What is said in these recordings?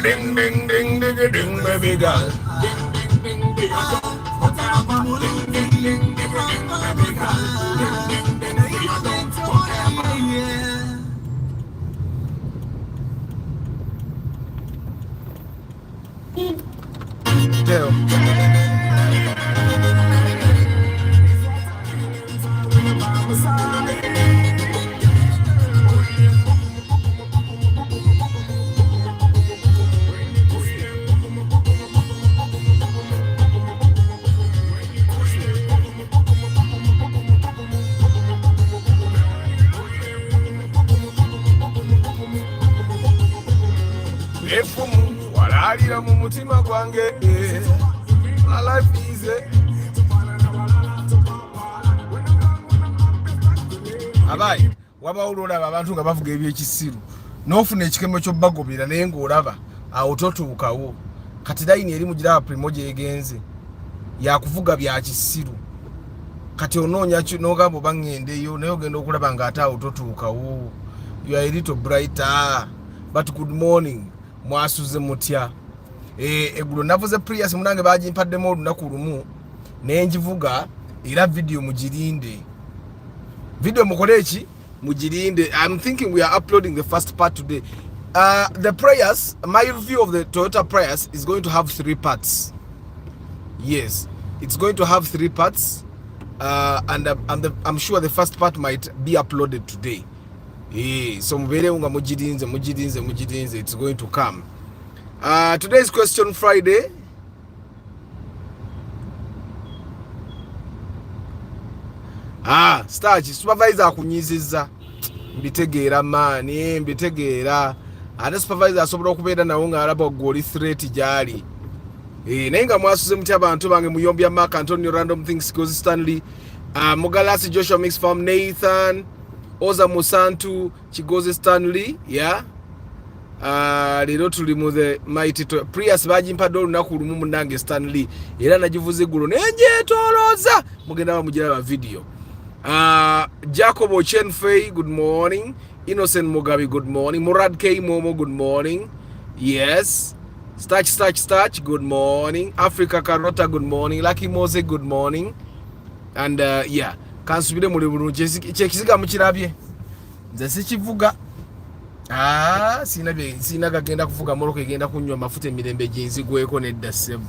Ding ding ding ding ding, baby girl. Ding ding ding ding. Ding ding ding ding, baby girl. Ding ding ding ding. Tell. Efumu walalira mu mutima gwange, my life is abayi wabawo olaba abantu nga bavuga ebyekisiru n'ofuna ekikemo ky'obbagobera naye ng'olaba awo totuukawo kati layini eri mugiraba primo gyegenze yakuvuga bya kisiru kati onoonya n'ogamba oba ŋŋendeyo naye ogenda okulaba ng'ate awo totuukawo. You are a little brighter, but good morning. Mwasuze mutya eggulo navuze Prius munange bagimpaddemu olunaku lumu nenjivuga era video mugirinde video mukole eki mugirinde. I'm thinking we are uploading the first part today. The Prius, my review of the Toyota Prius is going to have 3 parts. Yes, it's going to have 3 parts, and I'm sure the first part might be uploaded today. So mujirinze, it's going to come. Today's question Friday. Starch supervisor akunyiziza mbitegeera mani mbitegeera ate supervisor asobola okubeera nawo nga alaba goli threat gyali naye nga mwasuze mutya abantu bange muyombya Mark Antonio Random Things Goes Stanley Mugalasi Joshua Mix Farm Nathan Oza Musantu Chigoze Stanley lero tuli mu the mighty Prius bagimpadde olunaku lumu munange Stanley era nagivuze eggulo nenjetolooza mugenda bamugiraba video. Jacob Ochenfei, good morning. Innocent Mugabe, good morning. Murad K Momo, good morning. Yes. Starch, good morning. Africa Carota, good morning. Lucky Mose, good morning. And yeah, kansubire muri buru chekisiga mukirabye. Nze sikivuga. Sina gagenda kuvuga moroke genda kunywa mafuta emirembe jinzi gweko nedda sebo.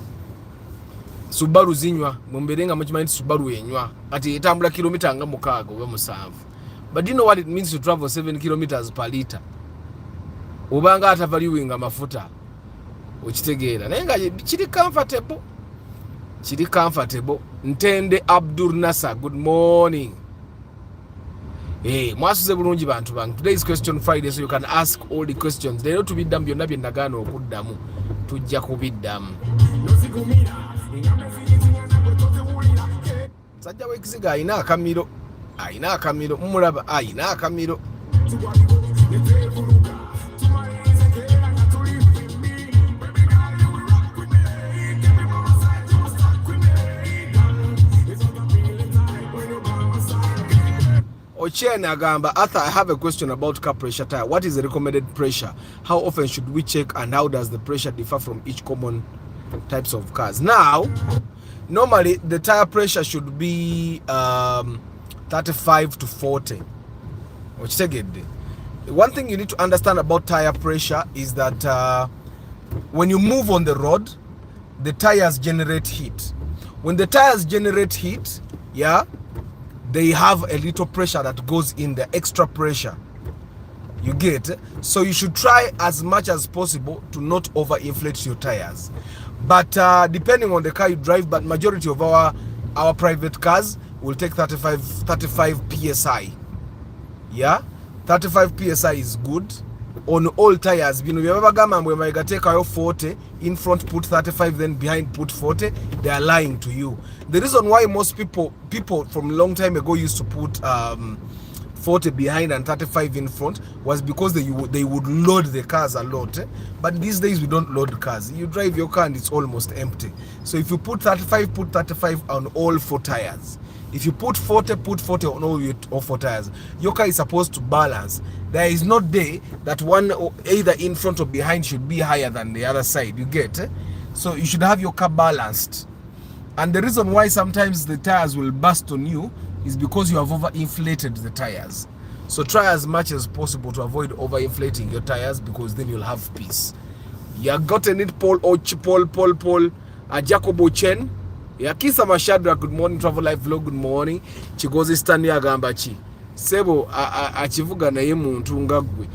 Subaru zinywa mumberenga muchimanyi Subaru yenywa ati etambula kilomita nga 6 oba 7. But do you know what it means to travel 7 kilometers per liter? Obanga atavaliwinga mafuta okitegeera naye nga kiri comfortable. Ntende Abdul Nasser, good morning. Hey, mwasuze bulungi bantu bange. Today is question Friday, so you can ask all the questions. Leero tubiddamu byonna bye ndagaana okuddamu, tujja kubiddamu. Sajja w'ekiziga ayina akamiro, mumulaba ayina akamiro. Ochen agamba, Arthur, I have a question about car pressure tire. What is the recommended pressure? How often should we check, and how does the pressure differ from each common types of cars? Now, normally the tire pressure should be 35 to 40. One thing you need to understand about tire pressure is that when you move on the road, the tires generate heat. When the tires generate heat, yeah, they have a little pressure that goes in, the extra pressure. You get? So you should try as much as possible to not overinflate your tires. But depending on the car you drive, but majority of our private cars will take 35 psi. Yeah, 35 psi is good on all tires. You know, you ever gama when I take out 40 in front, put 35, then behind put 40. They are lying to you. The reason why most people from a long time ago used to put 40 behind and 35 in front was because they would load the cars a lot. But these days we don't load cars. You drive your car and it's almost empty. So if you put 35, put 35 on all 4 tires. If you put 40, put 40 on all 4 tires. Your car is supposed to balance. There is no day that one either in front or behind should be higher than the other side. You get? So you should have your car balanced. And the reason why sometimes the tires will burst on you is because you have overinflated the tires. So try as much as possible to avoid overinflating your tires, because then you'll have peace. You gotten it, Paul, Jacobo Chen. Yakisa Mashadra, good morning, Travel Life Vlog, good morning. Chigozi Stanley Agambachi. Sebo achivuga na ye muntu ngagwe.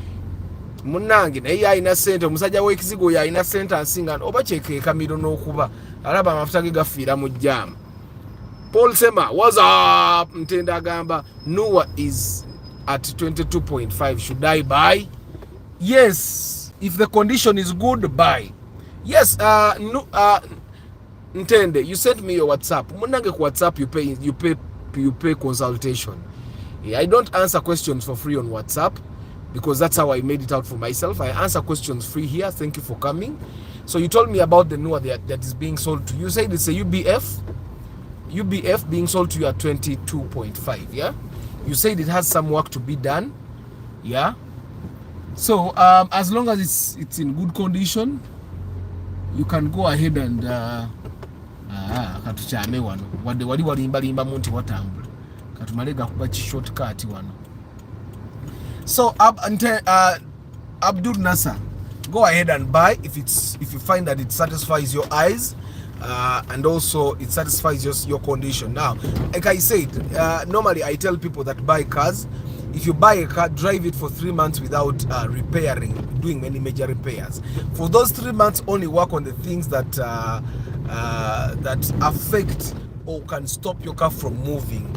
Munange na ye ayina center, musajja w'ekizigo ya ayina center asinga oba cheke kamiro n'okuba. Alaba amafuta ge gafiira mu jam. Paul Sema, what's up? Ntenda agamba, Noah is at 22.5. Should I buy? Yes. If the condition is good, buy. Yes, Ntende, you sent me your WhatsApp. Munange ku WhatsApp you pay consultation. Yeah, I don't answer questions for free on WhatsApp because that's how I made it out for myself. I answer questions free here. Thank you for coming. So you told me about the Noah that is being sold to you. You said it's a UBF being sold to you at 22.5. Yeah, you said it has some work to be done. Yeah, so as long as it's in good condition, you can go ahead and katuchame wano wali walimba munti watambula katumalega kuba shortcut wano. So Abdul Nasser, go ahead and buy if you find that it satisfies your eyes and also it satisfies your condition. Now, like I said, normally I tell people that buy cars, if you buy a car, drive it for 3 months without doing any major repairs. For those 3 months, only work on the things that that affect or can stop your car from moving.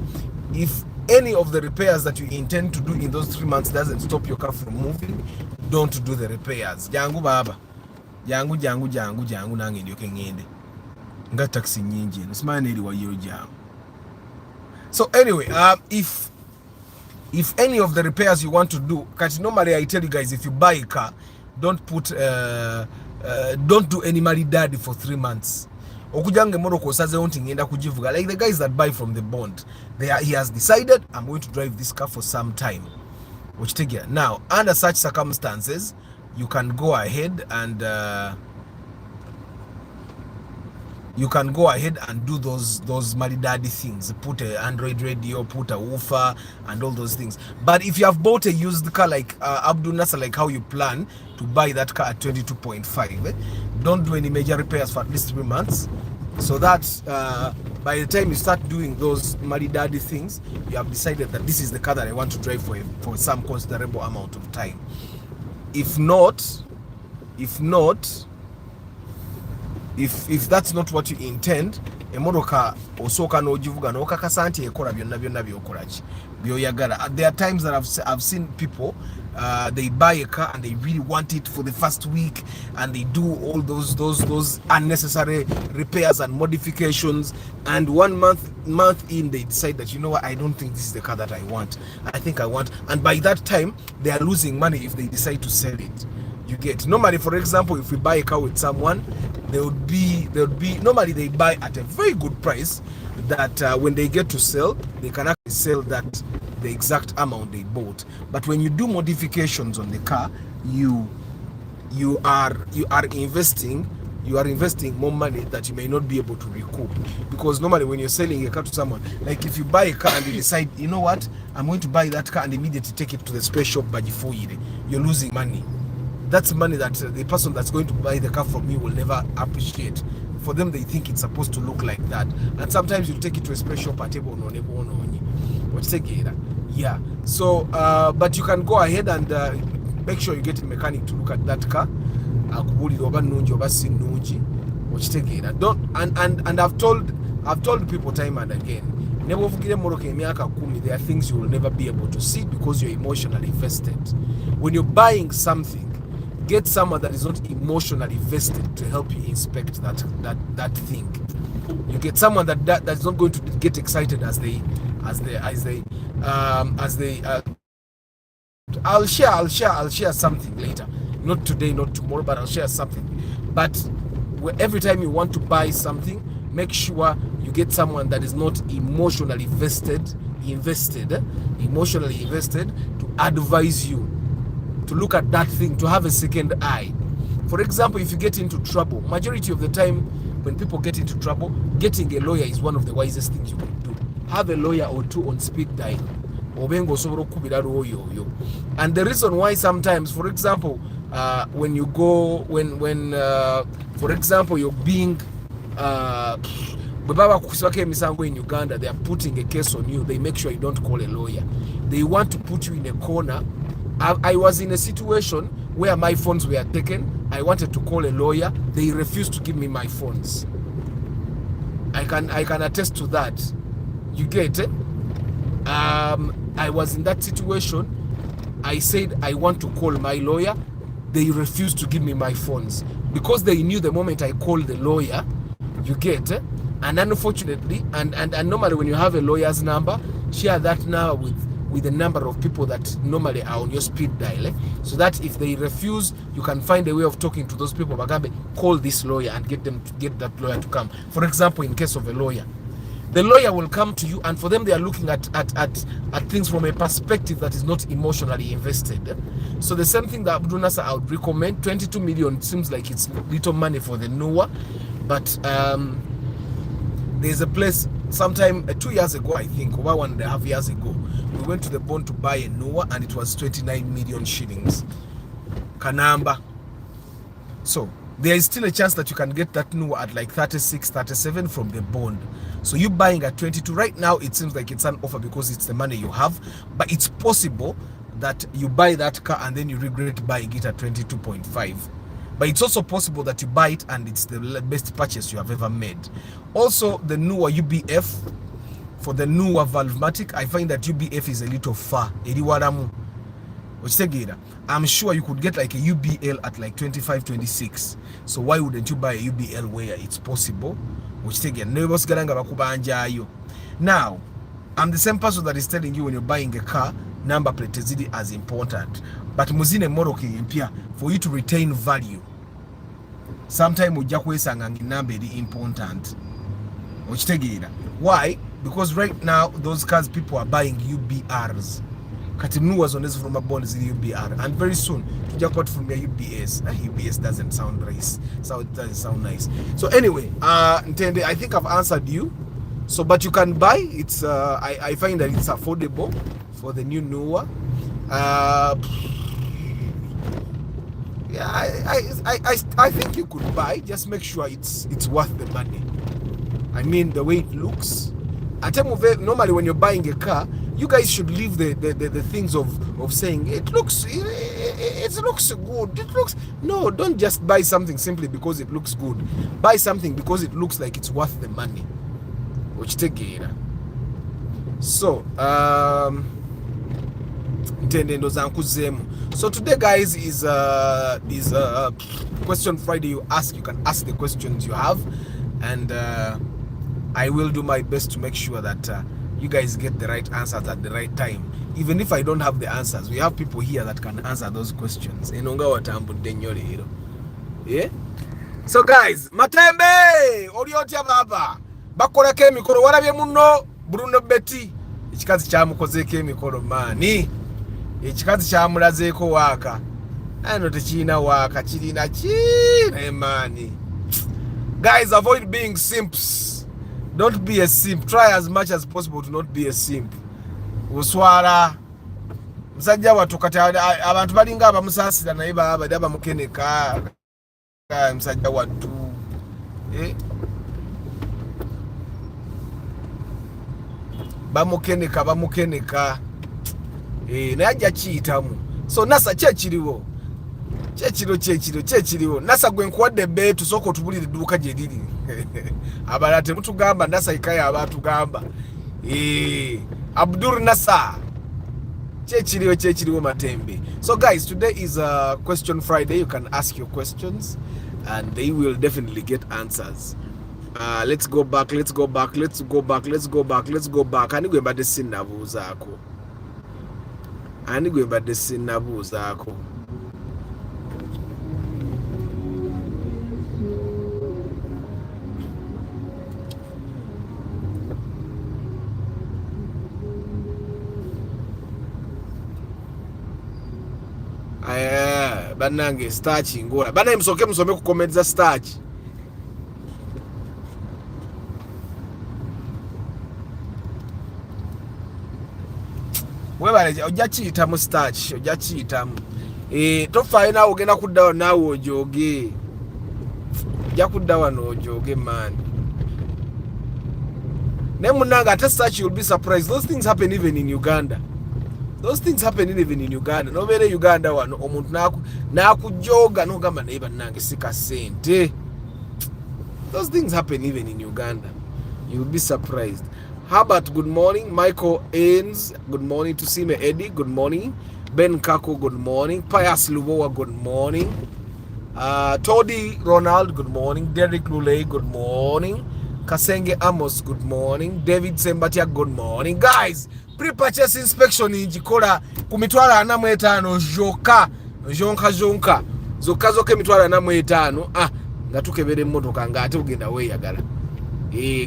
If any of the repairs that you intend to do in those 3 months doesn't stop your car from moving, don't do the repairs. Jangu baba, jangu nange ndyoke ngende nga taxi nyingi nsimane eri wayo jangu. So anyway, if any of the repairs you want to do, because normally I tell you guys, if you buy a car, don't do any maridadi for 3 months. Okujange moroko saze wanting ngenda kujivuga, like the guys that buy from the bond, he has decided, I'm going to drive this car for some time. Which take it. Now, under such circumstances, you can go ahead and do those maridadi things. Put an Android radio, put a woofer, and all those things. But if you have bought a used car like Abdul Nasser, like how you plan to buy that car at 22.5, don't do any major repairs for at least 3 months. so that by the time you start doing those daddy things, you have decided that this is the car that I want to drive for some considerable amount of time. If that's not what you intend, emotoka osooka n'ogivuga n'okakasa nti ekola byonna byokolaki byoyagala. There are times that I've seen people they buy a car and they really want it for the first week, and they do all those unnecessary repairs and modifications, and 1 month in they decide that, you know what, I don't think this is the car that I want. I think I want, and by that time they are losing money if they decide to sell it. You get, normally, for example, if we buy a car with someone, there would be normally they buy at a very good price that when they get to sell, they can actually sell that the exact amount they bought. But when you do modifications on the car, you are investing more money that you may not be able to recoup. Because normally when you're selling a car to someone, like if you buy a car and you decide, you know what, I'm going to buy that car and immediately take it to the spare shop, but you're losing money. That's money that the person that's going to buy the car from you will never appreciate. For them, they think it's supposed to look like that. And sometimes you take it to a special party. Yeah. So, but you can go ahead and make sure you get a mechanic to look at that car. Don't, and I've told people time and again, there are things you will never be able to see because you're emotionally vested. When you're buying something, get someone that is not emotionally vested to help you inspect that thing. You get someone that's not going to get excited as they I'll share something later. Not today, not tomorrow, but I'll share something. But every time you want to buy something, make sure you get someone that is not emotionally invested to advise you, to look at that thing, to have a second eye. For example, if you get into trouble, majority of the time when people get into trouble, getting a lawyer is one of the wisest things you can do. Have a lawyer or two on speed dial. And the reason why sometimes, for example, when for example, you're being in Uganda, they are putting a case on you. They make sure you don't call a lawyer. They want to put you in a corner. I was in a situation where my phones were taken. I wanted to call a lawyer. They refused to give me my phones. I can attest to that. You get it? I was in that situation. I said I want to call my lawyer. They refused to give me my phones because they knew the moment I called the lawyer, you get it? And unfortunately, and normally when you have a lawyer's number, share that number with the number of people that normally are on your speed dial, so that if they refuse, you can find a way of talking to those people. Call this lawyer and get that lawyer to come. For example, in case of a lawyer, the lawyer will come to you, and for them, they are looking at things from a perspective that is not emotionally invested. So the same thing that Abdul Nasser, I would recommend. 22 million seems like it's little money for the Noah, but there's a place sometime 2 years ago, I think, or 1.5 years ago, we went to the bond to buy a Noah, and it was 29 million shillings. Kanamba. So there is still a chance that you can get that Noah at like 36, 37 from the bond. So you buying at 22 right now, it seems like it's an offer because it's the money you have, but it's possible that you buy that car and then you regret buying it at 22.5. But it's also possible that you buy it and it's the best purchase you have ever made. Also, the newer UBF, for the newer Valvematic, I find that UBF is a little far. I'm sure you could get like a UBL at like 25, 26. So why wouldn't you buy a UBL where it's possible? Now, I'm the same person that is telling you when you're buying a car, number plate is as important. But muzine moroke impia, for you to retain value, sometimes ujakwesanga number is important. Why? Because right now those cars people are buying UBRs. Katinu was on this from a bond is UBR, and very soon to jackpot from your UBS. UBS doesn't sound nice, so it doesn't sound nice. So anyway, Ntende, I think I've answered you. So, but you can buy. It's I find that it's affordable for the new Noah. Yeah, I think you could buy. Just make sure it's worth the money. I mean the way it looks. Normally when you're buying a car, you guys should leave the things of saying it looks good. It looks no. Don't just buy something simply because it looks good. Buy something because it looks like it's worth the money. Which take it. So so today, guys, is question Friday. You can ask the questions you have, and I will do my best to make sure that you guys get the right answers at the right time. Even if I don't have the answers, we have people here that can answer those questions. Yeah. So guys, Matembe, Orioti baba, bakola kemikolo walabye muno Bruno Betty. Ekikazi kyamukozeeko emikolo maani. Ekikazi kyamulazeeko waaka. Ano tekirina waaka, kirina maani. Guys, avoid being simps. Don't be a simp. Try as much as possible to not be a simp. Uswala musajja watu kati abantu balinga abamusaasira naye babadde bamukeneka musajja watu bamukeneka naye ajja kiyitamu. So nasa kyekiriwo nasa gwe nkuwadde beetu sooka otubulire edduuka gye liri. Abalala temutugamba nasa ikaya abatugamba Abdur Nasa kyekiriwo Matembe. So guys, today is a question Friday. You can ask your questions and they will definitely get answers. Let's go back. Anigwe mbadde sinnabuuzaako. Banange starch ngola. Bana musome ku comment za starch. Webale ojja kiyitamu starch, ojja kiyitamu. Tofaina ogenda kuddawo naawe ojoge. Ojja kudda wano ojoge man. Ne munanga ate starch, you'll be surprised. Those things happen even in Uganda. No bere Uganda wano omuntu nakujoga nogamba naye bannange sika sente. Those things happen even in Uganda. You'll be surprised. Herbert, good morning. Michael Ains, good morning. Tusime Eddie, good morning. Ben Kako, good morning. Pius Lubowa, good morning. Toddy Ronald, good morning. Derek Lule, good morning. Kasenge Amos, good morning. David Sembatia, good morning. Guys, pre-purchase inspection njikola ku mitwalo 45 zonka zoke mitwalo 45 nga tukebere emmotoka nga ate ugenda weeyagala.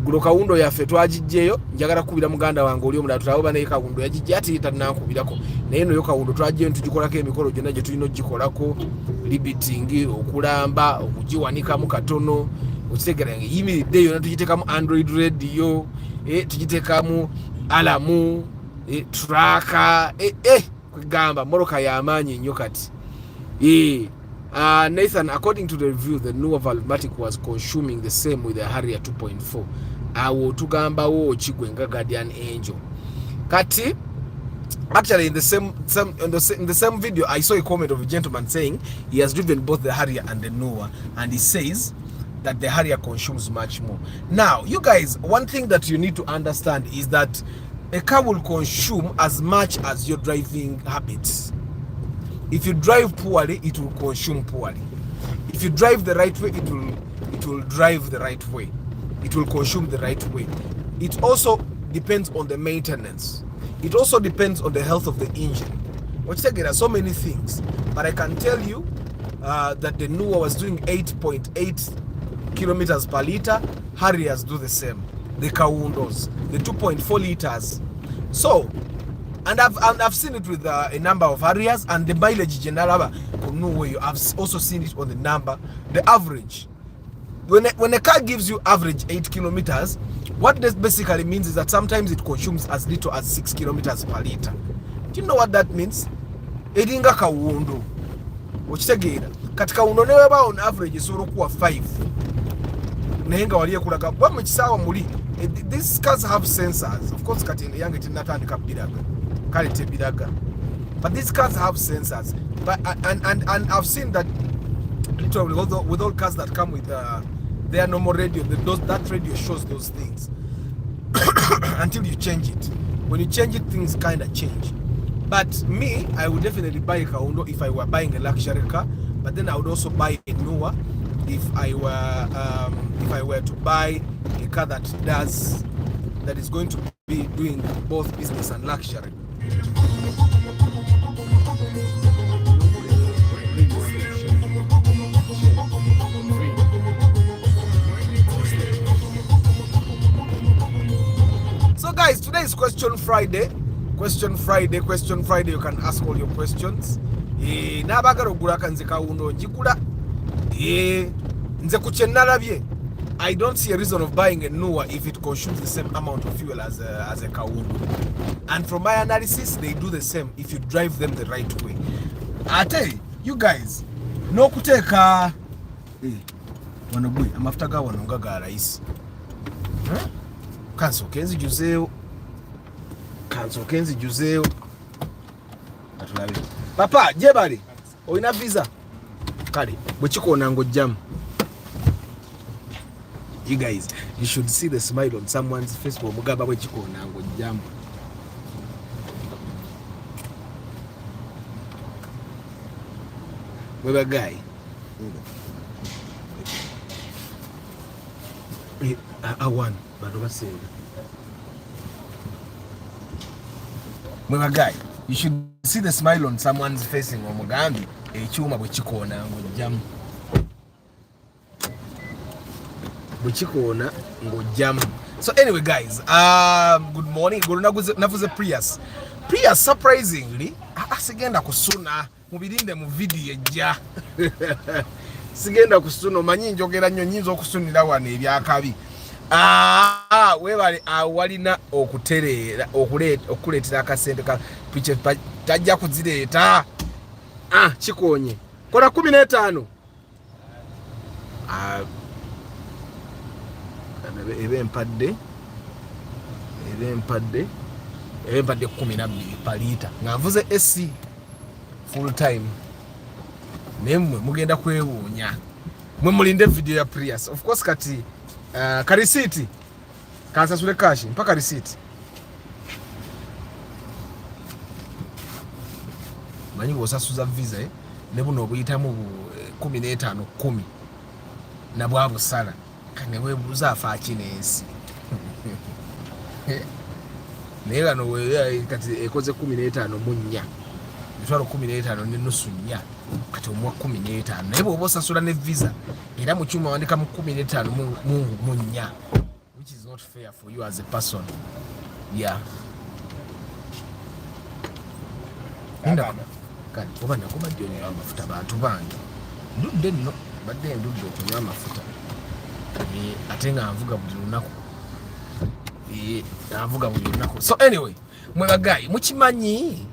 Gulo kawundo yaffe twagijjeyo njagala kubira muganda wange oli omulala tutawo naye kawundo yagijje ate tannakubirako naye no yo kawundo twagjeyo tugikolako emikolo gyonna gye tulina ogikolako libiting okulamba okugiwanikamu katono okitegera yimiridde yonna tugiteekamu Android radio tugiteekamu alamu tracker kwegamba moroka y'amaanyi ennyo kati. Nathan, according to the review, the newer Valmatic was consuming the same with the Harrier 2.4. Awo tugamba wo chigwenga Guardian Angel. Kati, actually in the same video, I saw a comment of a gentleman saying he has driven both the Harrier and the newer, and he says that the Harrier consumes much more. Now, you guys, one thing that you need to understand is that a car will consume as much as your driving habits. If you drive poorly, it will consume poorly. If you drive the right way, it will drive the right way. It will consume the right way. It also depends on the maintenance. It also depends on the health of the engine. There are so many things, but I can tell you that the newer was doing 8.8 kilometers per liter. Harriers do the same. The Kawundos, the 2.4 liters. So, and I've seen it with a number of Harriers, and the mileage general. I've also seen it on the number, the average. When a car gives you average 8 kilometers, what this basically means is that sometimes it consumes as little as 6 kilometers per liter. Do you know what that means? Edinga kawundo. Okitegera. Kati kawundo newe ba on average isoro kuwa 5. nayenga wali ekulaga bwa mu kisaawa muli. These cars have sensors. Of course kati yange tinatandika biraga kale tebiraga, but these cars have sensors. But and I've seen that literally with all cars that come with their normal radio, that radio shows those things until you change it. When you change it, things kind of change. But me, I would definitely buy a Kaundo if I were buying a luxury car. But then I would also buy a newer if I were to buy a car that is going to be doing both business and luxury. So guys, today is Question Friday. Question Friday. You can ask all your questions. Nabagala ogula kanze Kaundo njigula. Nze kuchenalabye. I don't see a reason of buying a newer if it consumes the same amount of fuel as a Kaundo. And from my analysis, they do the same if you drive them the right way. I tell you guys, no kuteka wanogui amafuta ga wanonga ga rais. Kanso kenzi juzeo. Atulabe. Papa, jebali. Oina visa. Kale, bwechikona ngojjamu. You guys, you should see the smile on someone's face for mugaba bwechikona ngojjamu. Mweba guy. One, but overseeing. Mweba guy, you should see the smile on someone's face in Omugambi. Echuma bwechikona ngojjamu. Bwechikona ngojjamu. So anyway guys, good morning. Navuze Prius. Prius surprisingly, sigenda kusuna mubirinde mu video ejja. Sigenda kusuna manyi njogera nnyo nyinza okusunira wane ebyakabi. Webale awalina okuterera okuletera akasente ka piche tajja kuzireeta. Chikonye. Kola 15. Ebe empadde 12 palita. Ngavuze SC full time. Nemwe mugenda kwewunya. Mwe mulinde video ya Prius. Of course kati ka receipt kansasule cash mpaka receipt. Manyi osasuza visa ne buno obuyitamu 15 10 na bwabu sala kane webuza afa kinensi. Nega no we kati ekoze 15 munya. Bitwalo 15 ne nusu nya. Kati omwa 15 nebo obosasula ne visa era mu chuma wandika mu 15 munya, which is not fair for you as a person. Yeah. Inda kani obana kuba dio ni amafuta bantu bangi ndudde nno badde ndudde okunywa amafuta atenga avuga buli lunaku avuga buli lunaku. So anyway, mwe bagayi mukimanyi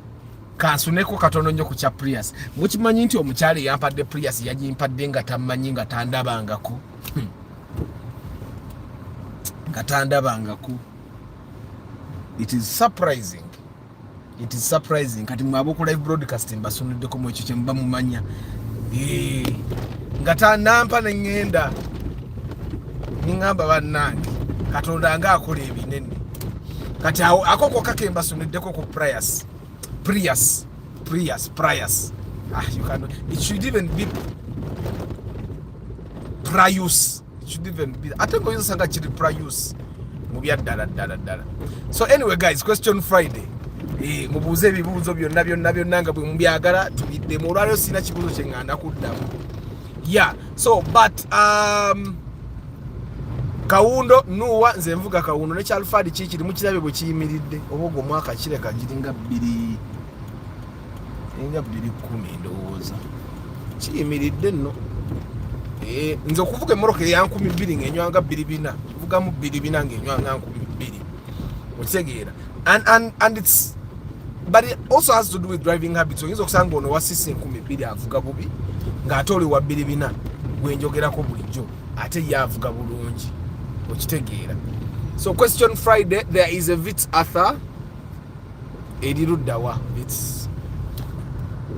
kansuneko katono nnyo ku kya Prius. Mukimanyi nti omukyale yampadde Prius yagimpadde nga tamanyi nga tandabangako. It is surprising. Kati mwabo ku live broadcasting basuniddeko mu ekyo kye mba mumanya. Nga tanampa ne ngenda. Ningamba bannange Katonda nga akola ebinene. Kati akoko kakemba suniddeko ku Prius. You cannot. It should even be Prius. It should even be. I think we sanga chiri Prius. Mubya dala. So anyway guys, Question Friday. Mubuze ebibuzo byonna nga bwe mubyagala tubidde mu lwalo sina kibuzo kye nganda kuddamu. Yeah. So but Kaundo nuwa nze nvuga Kaundo ne Chalford kiri mu kirabe bwe kiyimiridde obogo mwaka kireka giringa 2 ndowooza kiyimiridde nno. Nze okuvuga emmoroka ya 2000 ng'enywanga 24 vugamu 24 ng'enywanga 2000 okitegeera. And it's but it also has to do with driving habits. Oyinza okusanga ono wasise 2000 avuga bubi ng'ate oli wa 24 gwenjogerako bulijjo ate yavuga bulungi okitegeera. So question Friday, there is a Vitz Arthur Edirudawa Vitz.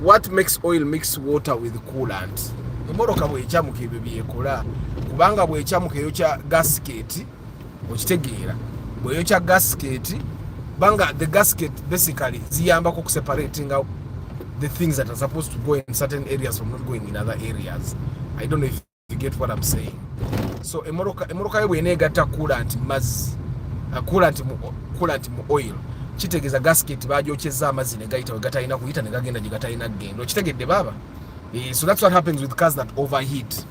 What makes oil mix water with coolant? Emoroka bwechamuka ebyo byekola kubanga bwechamuka eyokya gasket okitegeera bweyokya gasket banga the gasket basically ziyambako ku separating out the things that are supposed to go in certain areas from not going in other areas. I don't know if you get what I'm saying. So emoroka yebwene egatta coolant mazzi coolant mu oil kitegeeza gasket baajokyeza amazzi ne gayita we gatalina kuyita ne gagenda gye gatalina kugenda okitegedde baba. So that's what happens with cars that overheat.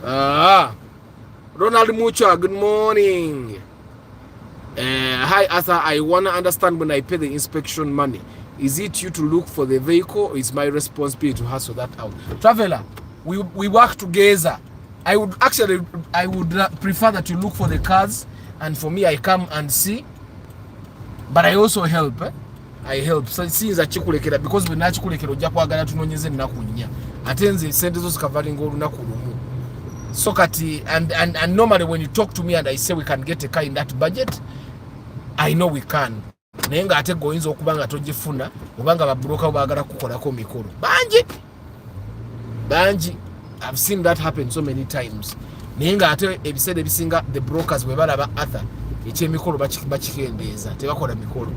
Ronald Mucha, good morning. Hi Arthur, I want to understand when I pay the inspection money. Is it you to look for the vehicle or is my responsibility to hustle that out? Traveler, we work together. I would prefer that you look for the cars and for me I come and see. But I also help. I help. So since achikulekera because we nachikulekera ojja kwagala tunonyeze nnaku nnya. Ate nze sente zo zikavalinga olunaku lumu. So kati and normally when you talk to me and I say we can get a car in that budget, I know we can. Naye nga ate goyinza okuba nga togifuna obanga babroka baagala kukolako mikolo bangi. I've seen that happen so many times. Naye nga ate ebiseera ebisinga the brokers bwe balaba Arthur ekyemikolo bakikendeeza tebakola mikolo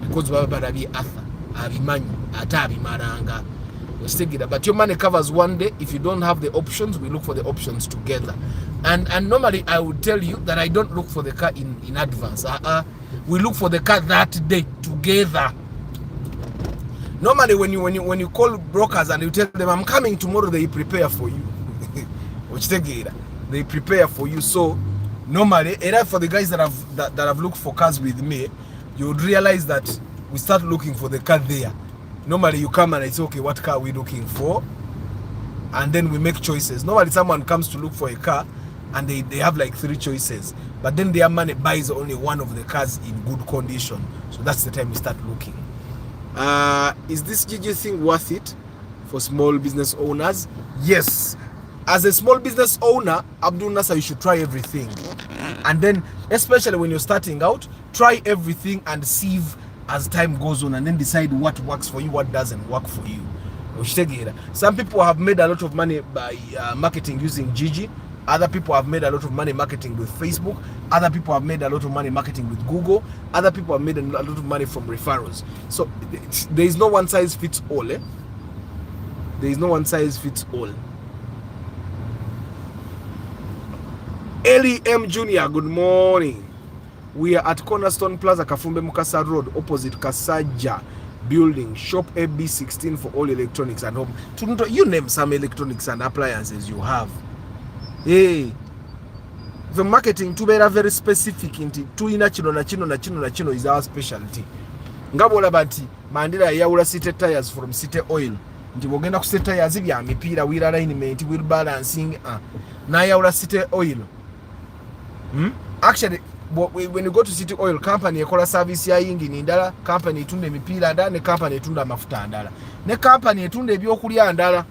because baba balabye Arthur abimanyi ate abimalanga okitegera. But your money covers one day. If you don't have the options, we look for the options together. And normally I would tell you that I don't look for the car in advance. We look for the car that day together. Normally when you call brokers and you tell them I'm coming tomorrow, they prepare for you. They prepare for you. So normally, and for the guys that have looked for cars with me, you would realize that we start looking for the car there. Normally you come and I say, okay, what car are we looking for? And then we make choices. Normally someone comes to look for a car and they have like 3 choices. But then their money buys only one of the cars in good condition. So that's the time we start looking. Is this GG thing worth it for small business owners? Yes. As a small business owner, Abdul Nasser, you should try everything. And then, especially when you're starting out, try everything and see as time goes on and then decide what works for you, what doesn't work for you. Some people have made a lot of money by marketing using Gigi. Other people have made a lot of money marketing with Facebook. Other people have made a lot of money marketing with Google. Other people have made a lot of money from referrals. So there is no one size fits all. There is no one size fits all. Eli M Jr., good morning. We are at Cornerstone Plaza, Kafumbe Mukasa Road, opposite Kasaja building, shop AB16 for all electronics and home. You name some electronics and appliances you have. Hey, the marketing to be very specific into tuina chino na chino is our specialty. Ngabola bati mandira yawula city tires from City Oil. Nti bogenda ku city tires bya mipira wheel alignment, wheel balancing na yawula City Oil. Actually, when you go to City Oil, company ekola service ya engine ndala, company etunda emipira ndala, ne company etunda amafuta ndala, ne company etunda ebyokulya ndala.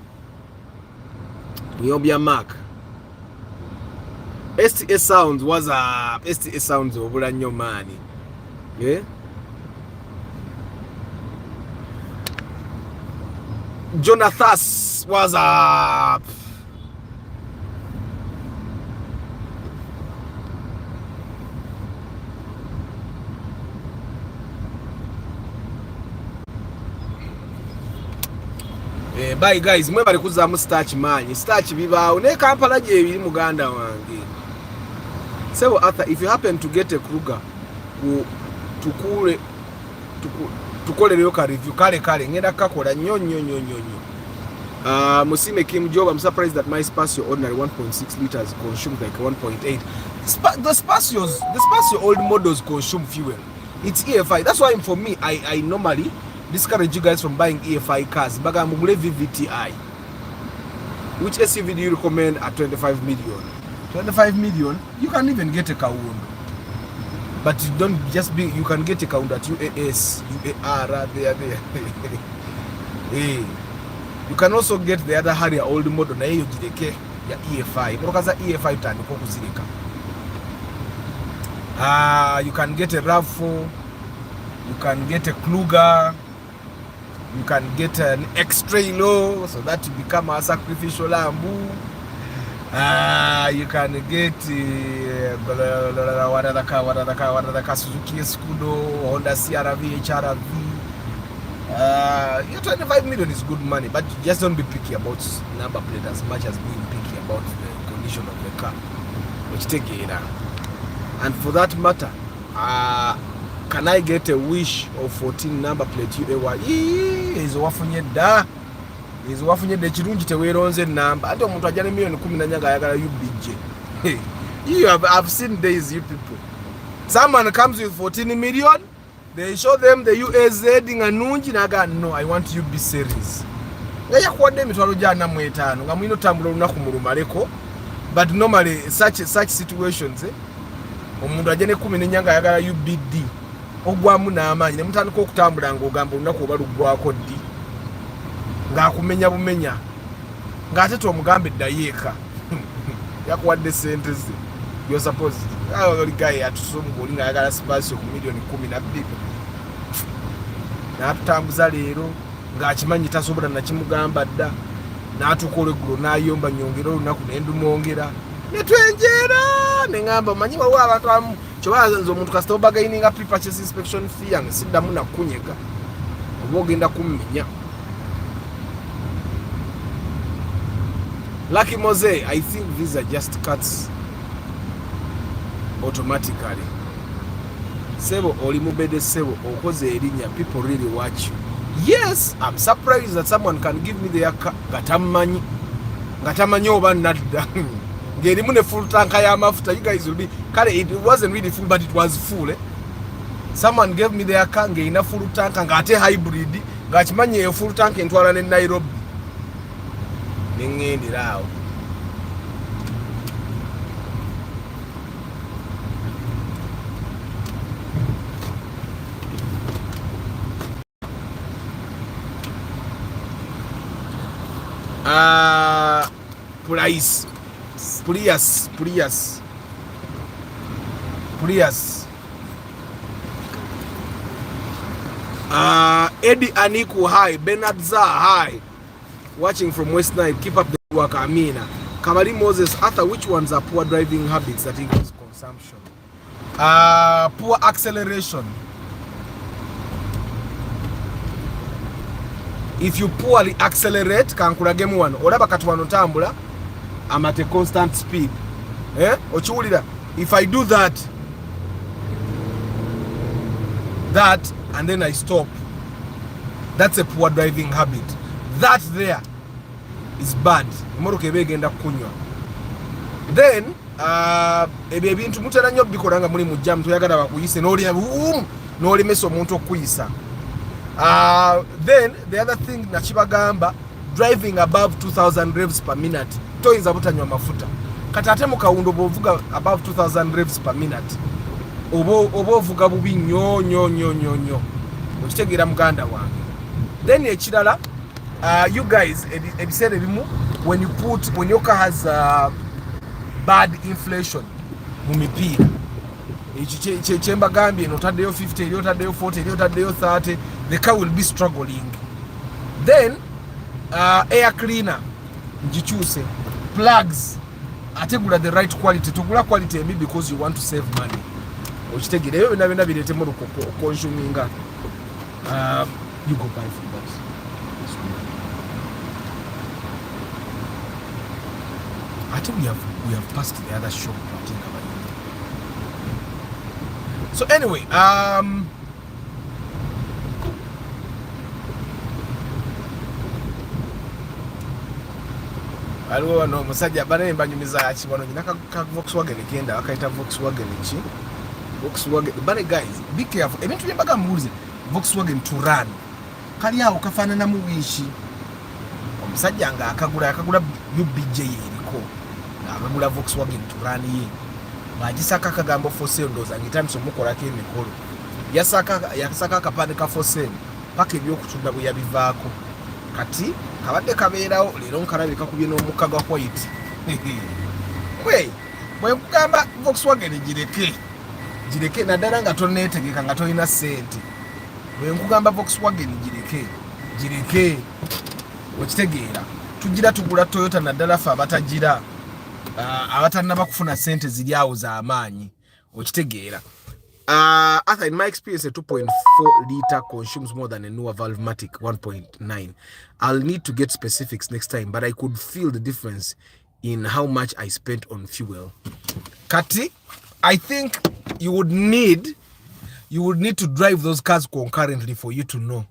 Yombya mark. STA Sounds was STA Sounds obula nnyo mani. Yeah? Jonathas was up. Bye guys, mwe bali kuzamu starch manyi. Starch bibaawo ne Kampala gye ebiri muganda wange. So Arthur, if you happen to get a Kruger tukolereyo ka review kale ngenda kakola nnyo. Musime Kim Job, I'm surprised that my Spacio ordinary 1.6 liters consumes like 1.8. The Spacio old models consume fuel. It's EFI. That's why for me, I normally discourage you guys from buying EFI cars. Baga mugule VVTI. Which SUV do you recommend at 25 million? 25 million, you can even get a Kawoon. But you don't just be, you can get a Kawoon at UAS, UAR, there. Hey. You can also get the other Harrier old model na hiyo jideke. ya EFI. Motoka za EFI utandika okuzirika. You can get a RAV4, you can get a Kluger, you can get an X-Trail, so that you become a sacrificial lamb. You can get what other car, Suzuki Escudo, Honda CRV, HRV. 25 million is good money, but just don't be picky about number plate as much as being picky about the condition of the car. Which take it. And for that matter, can I get a wish of 14 number plate? Is wafunye da. Is wafunye de chirungi teweronze number. Ate omuntu ajane million 10 nyaga ayagala UBJ. I've seen days, you people. Someone comes with 14 million, they show them the USZ nganungi naga no, I want UB series. Ngaya kwade mitwalo jana mu 5 nga mwino tambula lunaku mulumaleko, but normally such situations omuntu ajane 10 nyanga ayagala UBD ogwamu n'amaanyi ne mutandika okutambula ng'ogamba olunaku oba luggwako ddi ng'akumenya bumenya ng'ate tomugambe eddayeeka yakuwadde sente ze yo suppose oli guy atusomgo oli ng'ayagala spasio ku million 12 n'atutambuza leero ng'akimanyi tasobola nakimugamba dda n'atukola eggulo n'ayomba nyongera olunaku n'endumwongera netwenjeera neŋŋamba manyi waliwo abantu abamu kyobalanze omuntu kasita obagaininga pre-purchase inspection fee yange siddamu nakunyega oba ogenda kummenya. Lucky Mose, I think these are just cuts automatically. Sebo oli mubede sebo okoze erinya, people really watch you. Yes, I'm surprised that someone can give me their gatamanyi oba nadda. Ngerimu ne full tank ya mafuta. You guys will be kale, it wasn't really full but it was full. Someone gave me their car ngeina full tank ngate hybrid ngachimanye full tank entwala ne Nairobi. Ningendirawo. Price. Prius. Eddie Aniku, hi. Bernard Zah, hi. Watching from West Nile. Keep up the work, Amina. Kamari Moses, Arthur, which ones are poor driving habits that increase consumption? Poor acceleration. If you poorly accelerate, kankula game one. Olaba katwano tambula, I'm at a constant speed. Ochiwulira. If I do that, and then I stop, that's a poor driving habit. That there is bad. Imoroka ebegenda kunywa. Then, ebintu mutera nnyo bikolanga muri mu jam toyagala bakuyise n'oli meso omuntu okuyisa. Then the other thing nakibagamba, driving above 2000 revs per minute toyinza butanywa mafuta. Kati ate mu kawundo bw'ovuga above 2000 revs per minute oba ovuga bubi nnyo okitegeera muganda wange. Then ekirala, you guys ebiseera ebimu when your car has bad inflation mu mipiira ekyo kyembagambye notaddeyo 50 eri otaddeyo 40 eri otaddeyo 30, the car will be struggling. Then air cleaner ngikyuse, plugs ategula the right quality, tugula quality embi because you want to save money. Okitegeera ebyo byonna bireetemu consuminga. You go buy from that. I think we have passed the other shop. So anyway, aliwo no musajja bane mbanyumiza kibono nyina ka Volkswagen kenda akaita Volkswagen chi Volkswagen bane guys be careful ebintu byembaga mubulize Volkswagen Touran kali awo kafanana mu wishi omusajja nga akagula UBJ eriko akagula Volkswagen Touran ye bagisaka kagambo for sale ndoza ngitamso mukola ke emikolo yasaka akapande ka for sale paka ebyokutunda bwe yabivaako kati kabadde kabeerawo leero nkalabika kubye n'omukka gwa white we bwe nkugamba Volkswagen gireke naddala nga toneetegeka nga tolina ssente. Bwe nkugamba Volkswagen gireke okitegeera. Tugira tugula Toyota naddala ffe abatagira abatannaba kufuna ssente ziri awo z'amaanyi okitegeera. Arthur, in my experience, a 2.4 liter consumes more than a newer Valvematic 1.9. I'll need to get specifics next time, but I could feel the difference in how much I spent on fuel. Kati, I think you would need to drive those cars concurrently for you to know.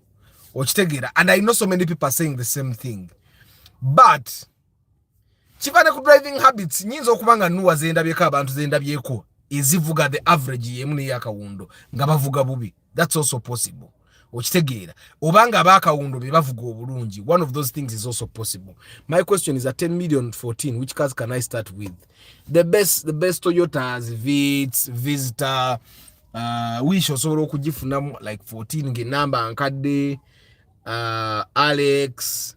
And I know so many people are saying the same thing. But chivane ku driving habits nyinza okubanga nuwa zendabyeko abantu zendabyeko ezivuga the average yemune yakawundo nga bavuga bubi. That's also possible. Okitegeera obanga abakawundo be bavuga obulungi, one of those things is also possible. My question is at 10 million 14, which cars can I start with? The best Toyotas, Vitz, Visitor, wish osobola okugifunamu like 14 nge number ankadde, Alex,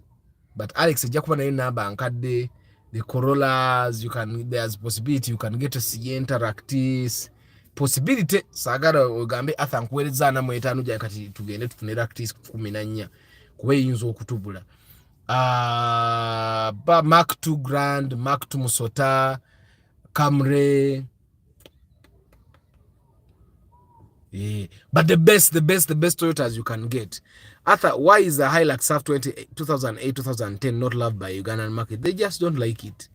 but Alex ejja kuba nayo number ankadde. The Corollas, there's possibility you can get a Sienta Ractis. Possibility sagara ogambe Arthur nkuwereza na mwetanu ja kati tugende tufune Ractis 14 kuba yinzo okutubula. Ba Mark 2 Grand, Mark 2 Musota, Camry. Yeah. But the best Toyotas you can get. Arthur, why is the Hilux SAF 2008-2010 not loved by Ugandan market? They just don't like it.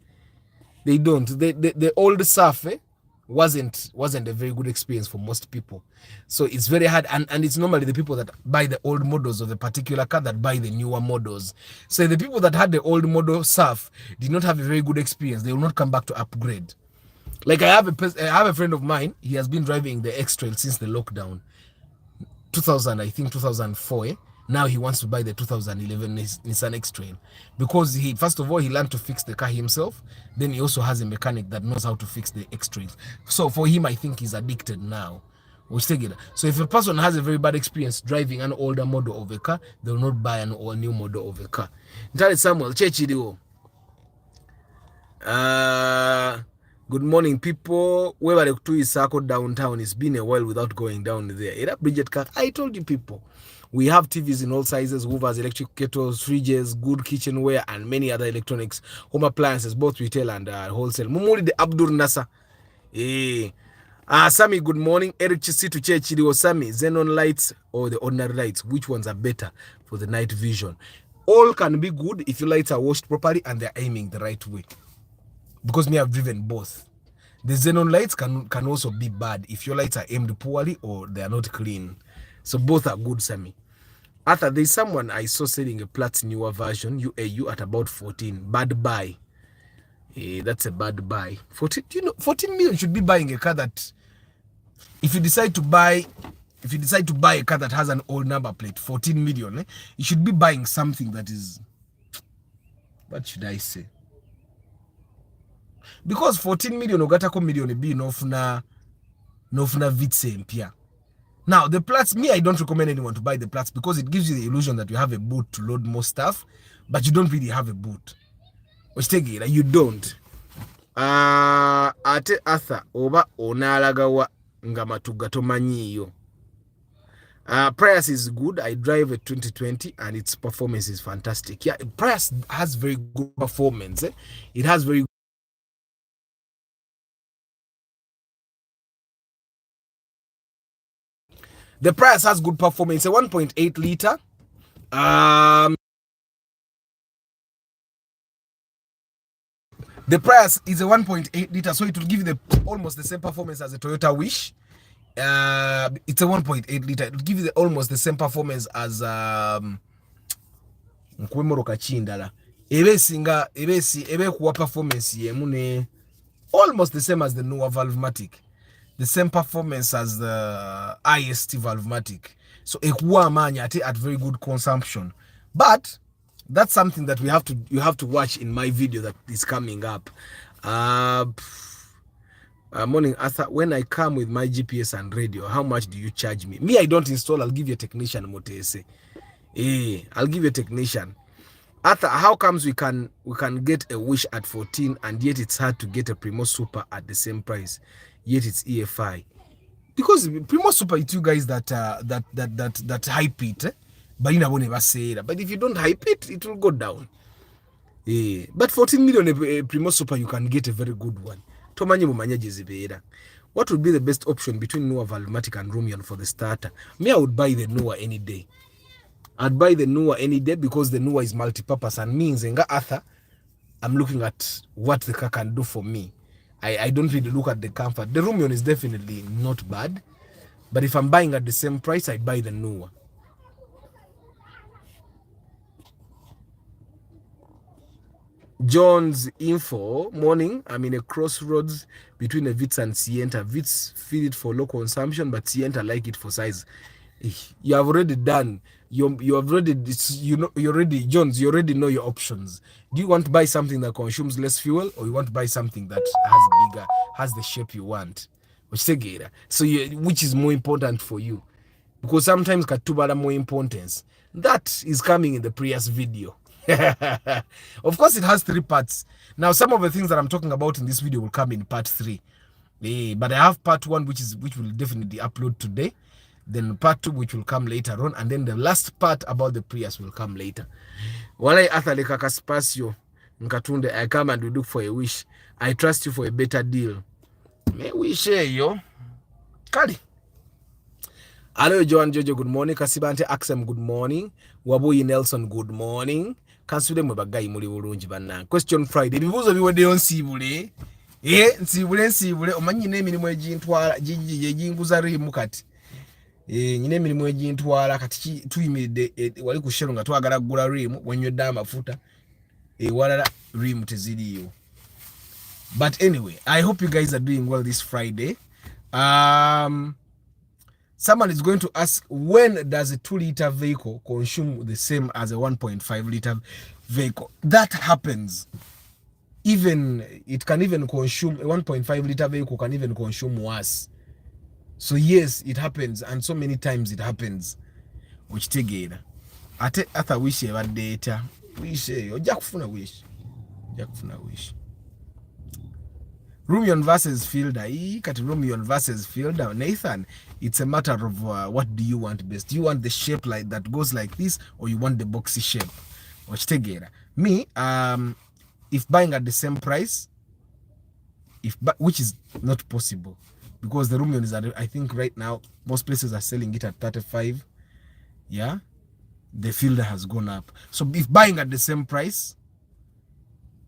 They don't. The old SAF wasn't a very good experience for most people. So it's very hard, and it's normally the people that buy the old models of the particular car that buy the newer models. So the people that had the old model SAF did not have a very good experience. They will not come back to upgrade. Like I have a friend of mine, he has been driving the X-Trail since the lockdown. 2004. Now he wants to buy the 2011 Nissan X-Trail because first of all, he learned to fix the car himself. Then he also has a mechanic that knows how to fix the X-Trail. So for him, I think he's addicted now. So if a person has a very bad experience driving an older model of a car, they will not buy a new model of a car. Ntale Samuel, Chechiriwo. Good morning, people. Where to Isako downtown? It's been a while without going down there. Era Bridget Car. I told you people, we have TVs in all sizes, hoovers, electric kettles, fridges, good kitchenware, and many other electronics, home appliances, both retail and wholesale. Mumuli de Abdur Nasa. Sammy, good morning. Eric Chisitu Chechiri Sammy, xenon lights or the ordinary lights? Which ones are better for the night vision? All can be good if your lights are washed properly and they're aiming the right way. Because me have driven both. The xenon lights can also be bad if your lights are aimed poorly or they are not clean. So both are good, Sammy. Arthur, there's someone I saw selling a Platts newer version, UAU, at about 14. Bad buy. That's a bad buy. 14, you know, 14 million should be buying a car that, if you decide to buy a car that has an old number plate, 14 million, you should be buying something that is, what should I say? Because 14 million ogatako million be nofuna vitse mpia. Now the Platts, me, I don't recommend anyone to buy the Platts because it gives you the illusion that you have a boot to load more stuff, but you don't really have a boot. You don't. Ate Arthur oba onalagawa ngamatuga tomanyiyo. Prius is good. I drive a 2020 and its performance is fantastic. Yeah, Prius has very good performance. It has very The Prius has good performance. A 1.8 liter. The Prius is a 1.8 liter, so it will give you almost the same performance as a Toyota Wish. It's a 1.8 liter. It will give you almost the same performance as performance almost the same as the newer Valvematic. The same performance as the IST Valvematic. So at very good consumption. But that's something that you have to watch in my video that is coming up. Morning Arthur, when I come with my GPS and radio, how much do you charge me? Me, I don't install. I'll give you a technician, Motese. I'll give you a technician. Arthur, how comes we can get a Wish at 14 and yet it's hard to get a Primo Super at the same price, yet it's EFI? Because Primo Super, it's you guys that hype it, but you never say that. But if you don't hype it, it will go down. But 14 million Primo Super, you can get a very good one. What would be the best option between Noah Valmatic and Rumion for the starter? Me, I would buy the Noah any day. I'd buy the Noah any day because the Noah is multi-purpose and means in Arthur, I'm looking at what the car can do for me. I don't really look at the comfort. The Rumion is definitely not bad, but if I'm buying at the same price, I'd buy the Noah. John's info, morning. I'm in a crossroads between a Vitz and Sienta. Vitz feed it for low consumption, but Sienta like it for size. You have already done. You have already, Jones, you already know your options. Do you want to buy something that consumes less fuel, or you want to buy something that has the shape you want? So which is more important for you? Because sometimes katubala more importance. That is coming in the previous video. Of course, it has 3 parts. Now, some of the things that I'm talking about in this video will come in part 3. But I have part 1, which will definitely upload today. Then part 2, which will come later on. And then the last part about the Prius will come later. Wala athaleka kaspasio nkatunde, I come and we look for a wish. I trust you for a better deal. Me wish yo. Kali. Hello, Joan Jojo, good morning. Kasibante Axem, good morning. Waboyi Nelson, good morning. Kansule mwebagai muli bulungi banna. Question Friday. Bibuzo biweddeyo nsibule. Nsibule. Omanyi n'emirimu egintwala jinguza rimu kati. Nyine emirimu egintwala kati tuyimiridde wali ku shero nga twagala kugula rimu wenywedde amafuta. Walala rimu teziriyo. But anyway, I hope you guys are doing well this Friday. Someone is going to ask, when does a 2-liter vehicle consume the same as a 1.5-liter vehicle? That happens. It can even consume, a 1.5-liter vehicle can even consume worse. So yes, it happens, and so many times it happens. Which together, ate wish eba data, wish ojja kufuna wish. Rumion versus Fielder. Kati Rumion versus Fielder. Nathan, it's a matter of what do you want best. Do you want the shape like that goes like this, or you want the boxy shape? Me, if buying at the same price, which is not possible, because the Rumion is at, I think right now most places are selling it at 35. Yeah, the Fielder has gone up. So if buying at the same price,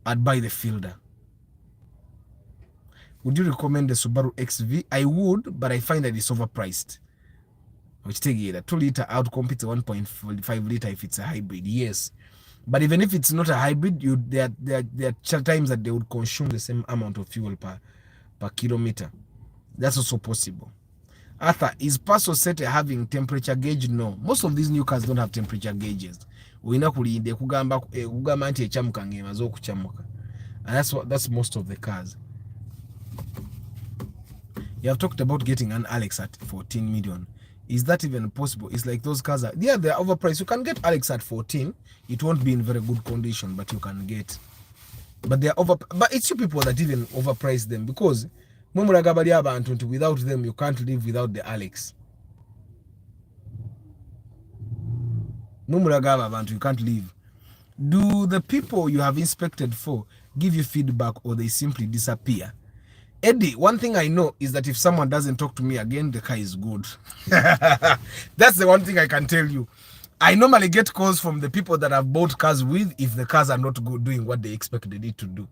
I'd buy the Fielder. Would you recommend the Subaru XV? I would, but I find that it's overpriced. Which take it, a 2-liter outcompetes a 1.5-liter if it's a hybrid. Yes, but even if it's not a hybrid, there are times that they would consume the same amount of fuel per kilometer. That's also possible. Arthur, is Paso set having temperature gauge? No, most of these new cars don't have temperature gauges. And that's most of the cars. You have talked about getting an Alex at 14 million. Is that even possible? It's like those cars are, they're overpriced. You can get Alex at 14. It won't be in very good condition, but you can get. But but it's you people that even overprice them, because without them you can't live without the Alex. You can't live. Do the people you have inspected for give you feedback, or they simply disappear? Eddie, one thing I know is that if someone doesn't talk to me again, the car is good. That's the one thing I can tell you. I normally get calls from the people that I've bought cars with if the cars are not good, doing what they expected it to do.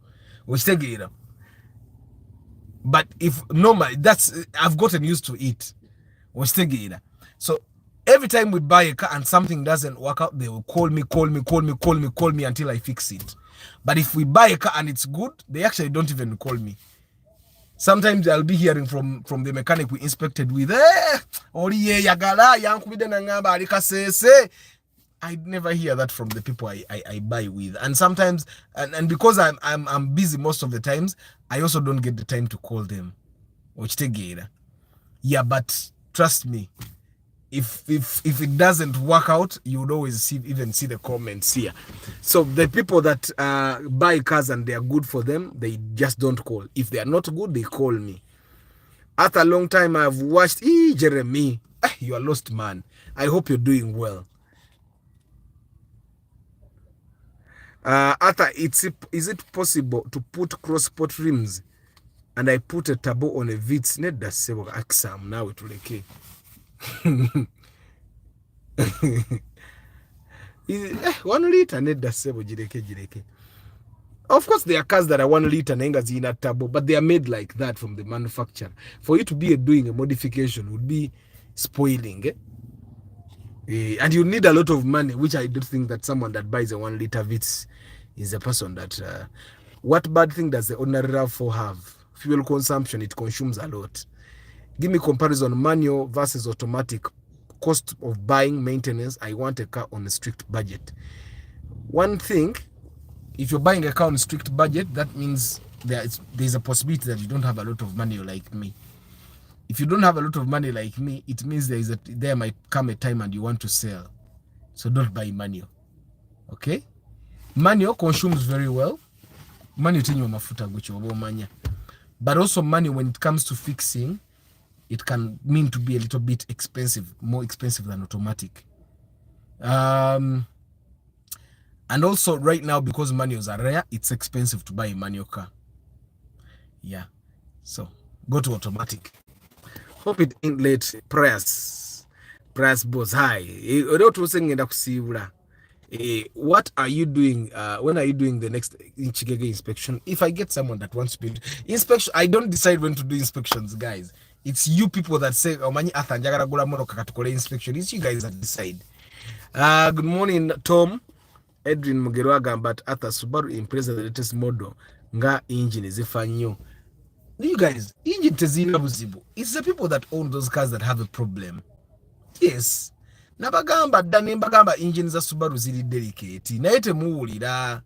But if normally, I've gotten used to it. So every time we buy a car and something doesn't work out, they will call me until I fix it. But if we buy a car and it's good, they actually don't even call me. Sometimes I'll be hearing from the mechanic we inspected with, I never hear that from the people I buy with. And sometimes, and because I'm busy most of the times, I also don't get the time to call them. Yeah, but trust me, if it doesn't work out, you would always even see the comments here. So the people that buy cars and they are good for them, they just don't call. If they are not good, they call me. After a long time, I've watched, Jeremy, you are lost, man. I hope you're doing well. Is it possible to put cross-port rims and I put a turbo on a Vitz? Net that sebo aksam now it will okay. 1 liter net that sebo jireke. Of course, there are cars that are 1 liter nenga zina turbo, but they are made like that from the manufacturer. For you to be doing a modification would be spoiling, and you need a lot of money, which I don't think that someone that buys a 1 liter Vitz is a person that. What bad thing does the ordinary RAV4 have? Fuel consumption, it consumes a lot. Give me comparison, manual versus automatic. Cost of buying, maintenance. I want a car on a strict budget. One thing, if you're buying a car on a strict budget, that means there's a possibility that you don't have a lot of money like me. If you don't have a lot of money like me, it means there might come a time and you want to sell. So don't buy manual. Okay? Manual consumes very well. Manual tenyo mafuta gucho obomanya. But also manual, when it comes to fixing, it can mean to be a little bit expensive, more expensive than automatic. And also right now, because manuals are rare, it's expensive to buy a manual car. Yeah. So go to automatic. Hope it ain't late. Prayers boss. Hi. What are you doing? When are you doing the next Chigege inspection? If I get someone that wants to do inspection, I don't decide when to do inspections, guys. It's you people that say, "Oh, mani atanjagara gula moro kakatukole inspection." It's you guys that decide. Good morning, Tom. Edwin Mugerwaga, but at the Subaru Impreza, the latest model, nga engine is a new. You guys, engine tezina buzibu. It's the people that own those cars that have a problem. Yes. Nabagamba dani mbagamba engine za Subaru ziri delicate. Naete muwulira.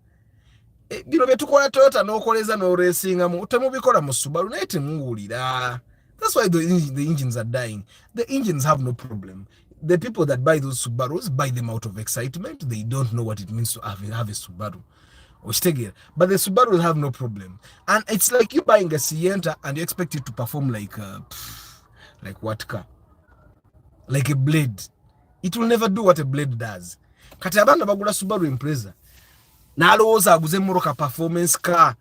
Bino betukola Toyota n'okoleza no racinga mu temubikola mu Subaru naete muwulira. That's why the engines are dying. The engines have no problem. The people that buy those Subarus buy them out of excitement. They don't know what it means to have a Subaru. But the Subarus have no problem. And it's like you buying a Sienta and you expect it to perform like what car? Like a Blade. It will never do what a Blade does. Kati abana bagula Subaru Impreza. Na alowooza aguze moroka performance car.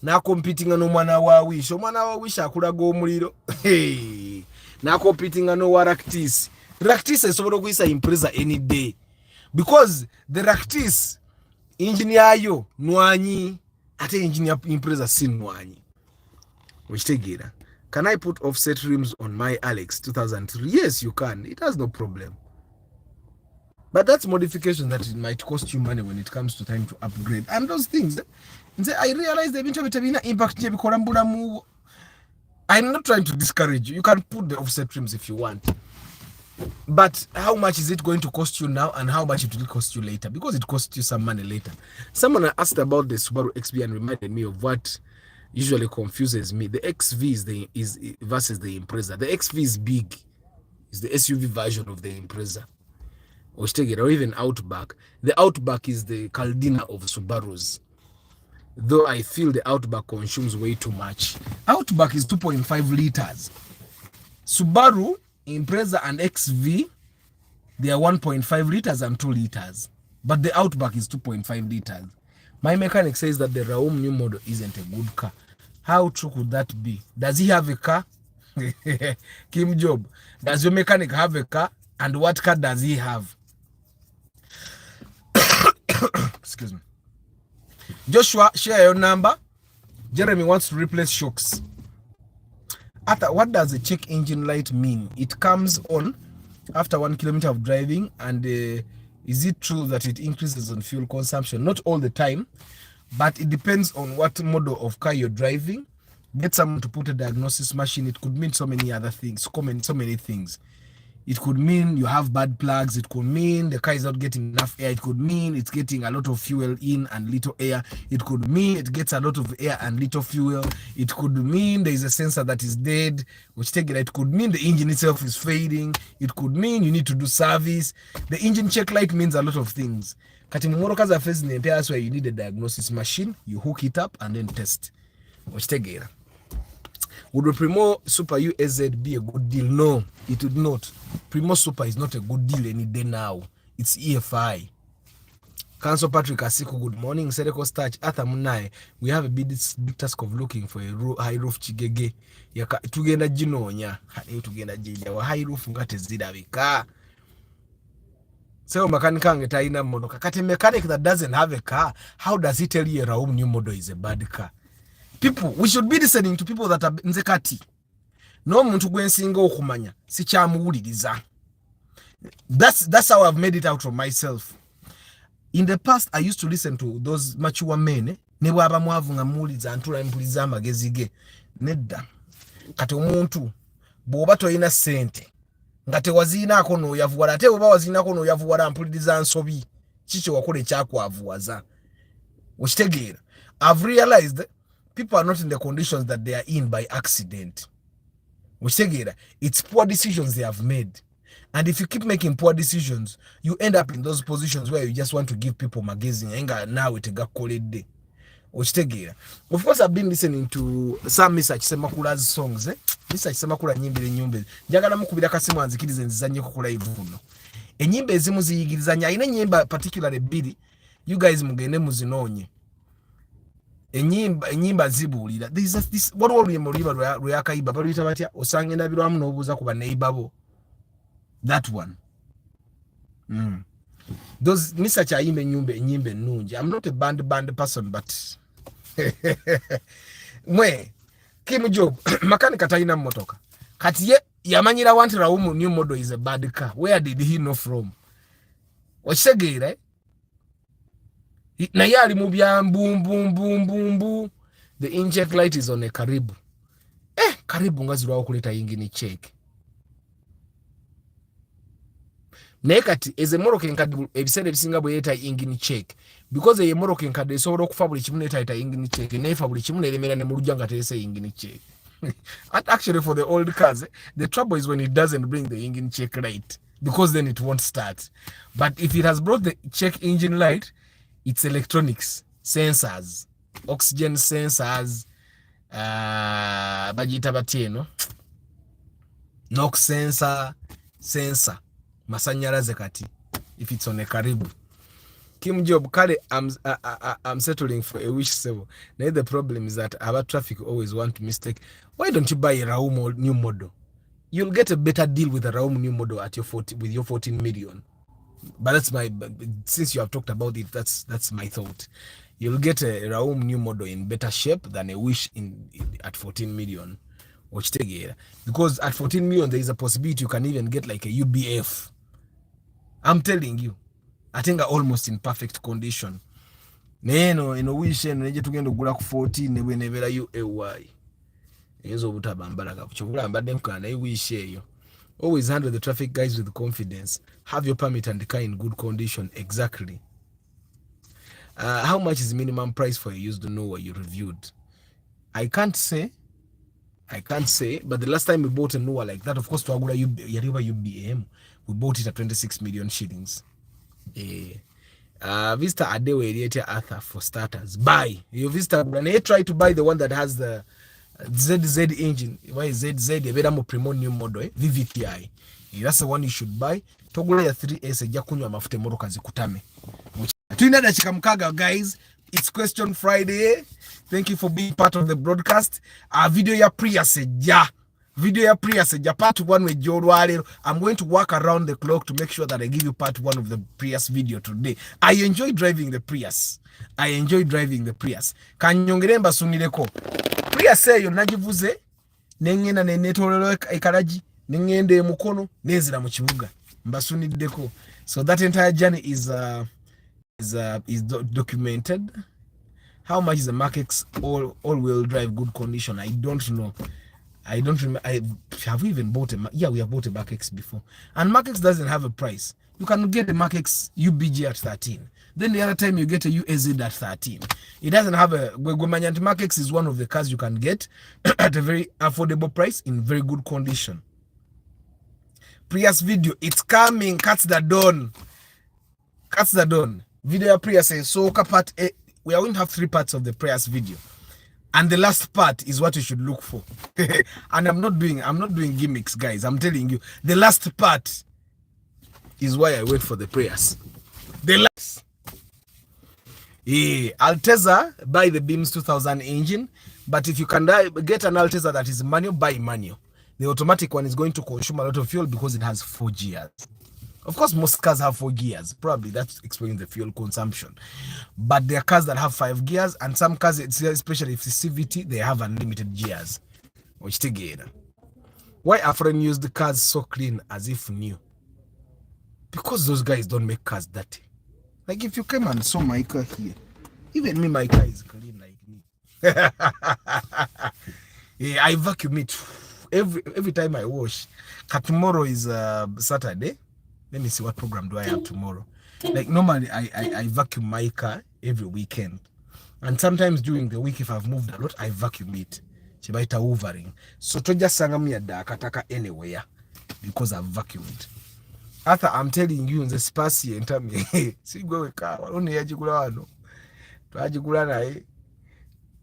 Na competing no mwana wa Wish. Omwana wa Wish akulaga omuliro. Hey. Na competing no wa Ractis. Ractis esobola okuyisa Impreza any day. Because the Ractis engine yayo nwanyi ate engine ya Impreza si nwanyi. Wishtegera. Can I put offset rims on my Alex 2003? Yes, you can. It has no problem. But that's modification that it might cost you money when it comes to time to upgrade. And those things, I realize the impact. I'm not trying to discourage you. You can put the offset rims if you want. But how much is it going to cost you now and how much it will cost you later? Because it costs you some money later. Someone asked about the Subaru XV and reminded me of what usually confuses me. The XV is versus the Impreza. The XV is big. It's the SUV version of the Impreza. Or even Outback. The Outback is the Caldina of Subarus. Though I feel the Outback consumes way too much. Outback is 2.5 liters. Subaru, Impreza and XV, they are 1.5 liters and 2 liters. But the Outback is 2.5 liters. My mechanic says that the Raum new model isn't a good car. How true could that be? Does he have a car? Kim Job, does your mechanic have a car? And what car does he have? Excuse me. Joshua, share your number. Jeremy wants to replace shocks. After, what does a check engine light mean? It comes on after 1 kilometer of driving, and is it true that it increases on fuel consumption? Not all the time, but it depends on what model of car you're driving. Get someone to put a diagnosis machine. It could mean so many other things, so many things. It could mean you have bad plugs. It could mean the car is not getting enough air. It could mean it's getting a lot of fuel in and little air. It could mean it gets a lot of air and little fuel. It could mean there is a sensor that is dead, which take it. It could mean the engine itself is fading. It could mean you need to do service. The engine check light means a lot of things. Kati mumoroka za phase ni that's where you need a diagnosis machine. You hook it up and then test. Which take it. Would the Primo Super USZ be a good deal? No, it would not. Primo Super is not a good deal any day now. It's EFI. Council Patrick Asiku, good morning. Sereko Starch, Arthur Munai. We have a big task of looking for a high roof chigege. Yaka tugenda jinonya. Tugenda jija wa high roof ngate zida bika. So mechanic angetaina modoka. Kati mechanic that doesn't have a car, how does he tell you a Raum new model is a bad car? People, we should be listening to people that are nzekati. No muntu gwensinga okumanya si kyamuwuliriza. That's how I've made it out of myself. In the past, I used to listen to those mature men. Ne bwaba mwavu nga muwuliriza ntula mpuliza amagezi ge. Nedda. Kati omuntu bw'oba toyina ssente nga tewaziinaako n'oyavuwala ate oba waziinaako n'oyavuwala mpuliriza nsobi kiki wakola ekyakwavuwaza. Okitegeera. I've realized that people are not in the conditions that they are in by accident. It's poor decisions they have made. And if you keep making poor decisions, you end up in those positions where you just want to give people magazine. Now it got called day. Of course, I've been listening to some Mr. Chisemakula's songs. Mr. Chisemakula nyimbe. Njagala mukubira kasimu anzikirize nzizanye kukola ivuno. Enyimbe ezimu ziyigirizanya ine nyimba particularly bidi. You guys mugende muzinonye. Enyimba zibulira. This what all yemoliba lwakaiba baluyita batya osange ndabirwamu n'obuuza ku baneighbor. That one. Those Mr. Chaime nyimbe nungi. I'm not a band person, but mwe Kim Job makanika taina motoka. Kati ye yamanyira wanti Raum new model is a bad car. Where did he know from? Okisegeera na yali mu bya boom. The inject light is on a Karibu. Karibu ngazirwawo kuleta yingini check. Nekati eze Moroccan card ebisere ebisinga bwe yeta engine check because ye Moroccan card esobola okufa buli kimu neta engine check nefa buli kimu neremera ne mulujja nga tese engine check. And actually for the old cars, the trouble is when it doesn't bring the engine check right, because then it won't start. But if it has brought the check engine light, it's electronics, sensors, oxygen sensors, bajita batino, NOx sensor. Masanyalaze kati if it's on a Karibu. Kim Job kale I'm settling for a wish sebo. Now the problem is that our traffic always want to mistake. Why don't you buy a Raum new model? You'll get a better deal with a Raum new model at with your 14 million. But that's since you have talked about it, that's my thought. You'll get a Raum new model in better shape than a wish at 14 million. Because at 14 million there is a possibility you can even get like a UBF. I'm telling you, I think almost in perfect condition. Neno ino wish neje tugenda ogula ku 14 nebwe nebera UAY. Ezo butabambala kapuchobula mbadde mukana wish eyo. Always handle the traffic guys with confidence. Have your permit and the car in good condition. Exactly. How much is the minimum price for a used Noah you reviewed? I can't say, but the last time we bought a Noah like that, of course, to Agula UBM, we bought it at 26 million shillings. Vista Adewe Eliete Arthur for starters. Buy. You Vista, when they try to buy the one that has the ZZ engine, why is ZZ a better more premium new model, VVTI. That's the one you should buy. Togula ya 3S jakunywa mafuta moroka zikutame. Tuinada chikamukaga guys. It's question Friday. Thank you for being part of the broadcast. Video ya Prius part 1 with Joe Wale. I'm going to work around the clock to make sure that I give you part 1 of the Prius video today. I enjoy driving the Prius. Kanyongeremba sunileko. Prius eyo nagivuze nengenda netolero ekalaji nengende mukono nezira mu kibuga mbasuniddeko. So that entire journey is documented. How much is the Max all-wheel drive good condition? I don't know. I don't remember. Have we even bought yeah, we have bought a Mark X before. And Mark X doesn't have a price. You can get a Mark X UBG at 13. Then the other time you get a UAZ at 13. It doesn't have a Mark X is one of the cars you can get at a very affordable price in very good condition. Prius video, it's coming. Cuts the dawn. Cuts the dawn. Video Prius is so part A. We are going to have 3 parts of the Prius video. And the last part is what you should look for. And I'm not doing gimmicks, guys. I'm telling you. The last part is why I wait for the prayers. The last. Alteza, buy the Beams 2000 engine. But if you can get an Alteza that is manual, buy manual. The automatic one is going to consume a lot of fuel because it has 4 gears. Of course, most cars have 4 gears. Probably that explains the fuel consumption. But there are cars that have 5 gears, and some cars, especially if it's CVT, they have unlimited gears. Which together. Why a friend used the cars so clean as if new? Because those guys don't make cars dirty. Like if you came and saw my car here, even me, my car is clean like me. Yeah, I vacuum it every time I wash. Tomorrow is Saturday. Let me see what program do I have tomorrow. Like normally I vacuum my car every weekend. And sometimes during the week if I've moved a lot, I vacuum it. Chibaita hoovering. So to just sangami da kataka anywhere because I've vacuumed. Arthur, I'm telling you in the space here, see go car. Only yajigula wano. Twajigula naye.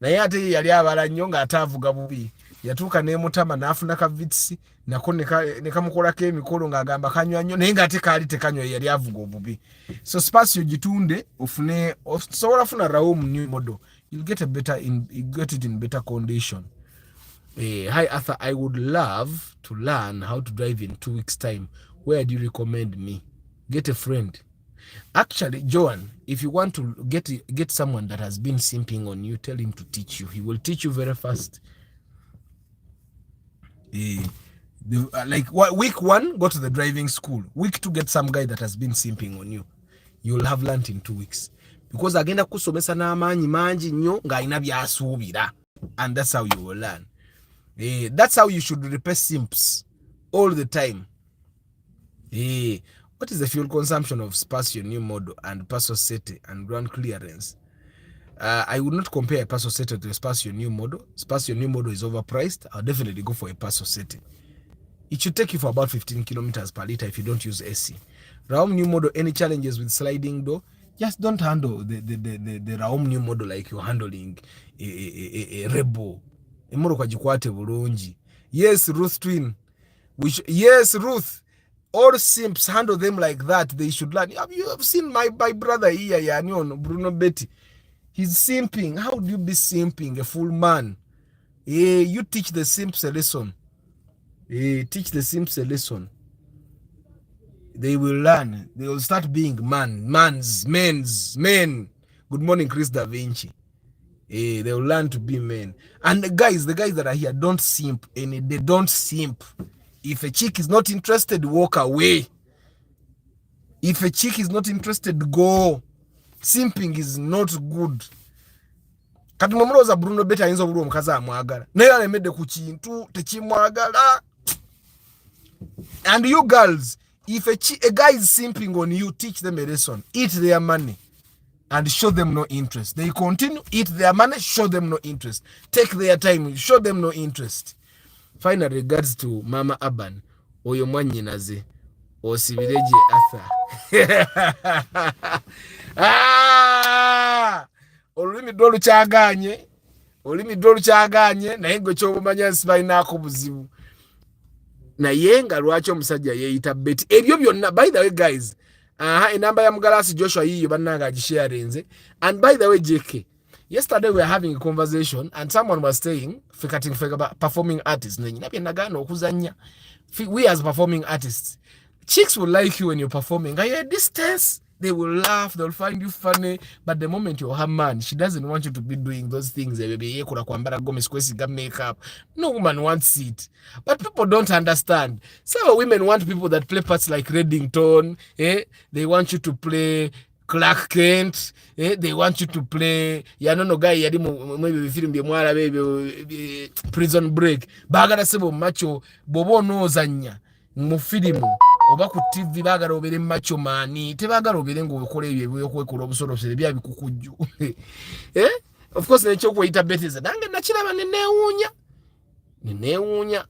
Naye ate yali abala nnyo nga atavuga bubi. Yatuuka n'emutama n'afuna ka vitsi nako ne kamukolako emikolo ng'agamba kanywa nnyo naye ng'ate kaali tekanywa yali avuga obubi. So Spacio gitunde ofune osobola funa Raum new model. You'll get it in better condition. Hi Arthur, I would love to learn how to drive in 2 weeks time. Where do you recommend me? Get a friend. Actually, Joan, if you want to get someone that has been simping on you, tell him to teach you. He will teach you very fast. Like week 1, go to the driving school. Week 2, get some guy that has been simping on you. You'll have learned in 2 weeks. Because agenda kusomesa na manji nnyo nga alina byasuubira. And that's how you will learn. That's how you should repay simps all the time. What is the fuel consumption of Spacio new model and Paso Sete and ground clearance? I would not compare a Paso Sete to a Spacio new model. Spacio new model is overpriced. I'll definitely go for a Paso Sete. It should take you for about 15 kilometers per liter if you don't use AC. Raum new model, any challenges with sliding door? Just don't handle the Raum new model like you're handling a Rebel. Yes, Ruth Twin. Yes, Ruth. All simps handle them like that. They should learn. Have you seen my brother here, Bruno Betty? He's simping. How do you be simping? A full man. You teach the simps a lesson. Teach the simps a lesson. They will learn. They will start being men. Good morning, Chris Da Vinci. They will learn to be men. And the guys that are here, don't simp. They don't simp. If a chick is not interested, walk away. If a chick is not interested, go. Simping is not good. Kati mwamuloza Bruno Beta ayinza obulwa omukazi amwagala. Naye alemedde ku kintu tekimwagala. And you girls, if a guy is simping on you, teach them a lesson. Eat their money and show them no interest. They continue, eat their money, show them no interest. Take their time, show them no interest. Final regards to Mama Aban, oyo mwanyinaze, osibireje Arthur. Olulimi dolu kyaganye, naye gwe ky'obumanya sibalinaako buzibu. Naye nga lwaki omusajja yeeyita Betty. Ebyo byonna, by the way guys, enamba ya Mugalasi Joshua yiyo bannanga agisharenze. And by the way JK, yesterday we were having a conversation and someone was saying about performing artists. We as performing artists, chicks will like you when you're performing. At a distance, they will laugh, they'll find you funny. But the moment you're her man, she doesn't want you to be doing those things. Makeup. No woman wants it. But people don't understand. Some women want people that play parts like Reddington. They want you to play Clark Kent, they want you to play yanono guy yali mu film bye mwala bebe Prison Break bagala sebo macho bobo onozanya mu film oba ku TV bagala obere macho mani tebagala obere ngo okole ebyo okwekola obusoro bye bya bikukujju of course nekyo kwita Bethesda nange nakiraba nenewunya.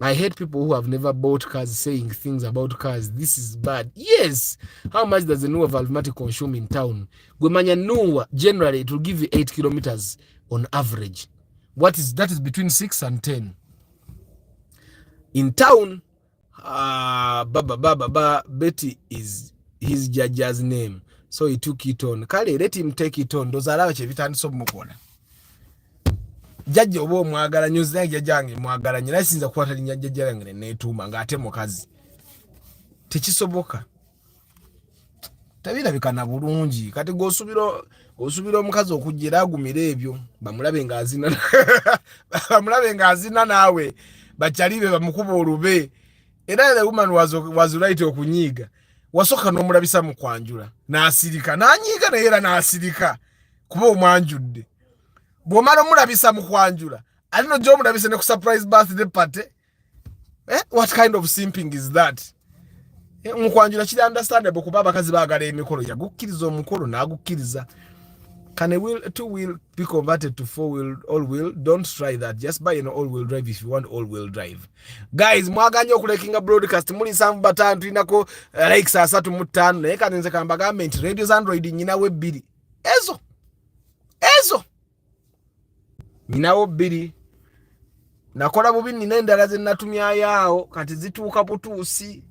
I hate people who have never bought cars saying things about cars. This is bad. Yes. How much does a Nuwa Valvematic consume in town? Gwemanya Nuwa, generally, it will give you 8 kilometers on average. That is between 6 and 10. In town, Betty is his judge's name. So he took it on. Kale, let him take it on. Those are our chevitani sobmukona. Judge obo mwagala news na jajange mwagala nyina sinza kwata linya jajange netuma ngate mukazi tekisoboka tabira bikana bulungi kati gosubiro omukazi okujira agumira ebyo bamulabe ngazina nawe bachalibe bamukuba olube era the woman was right okunyiga wasoka no mulabisa mu kwanjula na asirika nanyiga na era na asirika kuba omwanjudde Bomaro mulabisa mukwanjula. I don't know Joe mulabisa ne ku surprise birthday party. What kind of simping is that? Mukwanjula kiri understandable kuba abakazi bagala emikolo ya gukkiriza omukolo na gukkiriza. Can a wheel, two wheel be converted to four wheel, all wheel? Don't try that. Just buy an all wheel drive if you want all wheel drive. Guys, mwaganya okulekinga broadcast muli sanvu batanu inako like saa 3:05 naye kanenze kamba government radios Android nyina we 2. Ezo Minawo 2 nakola bubi nina endala ze natumya yao kati zituuka butuusi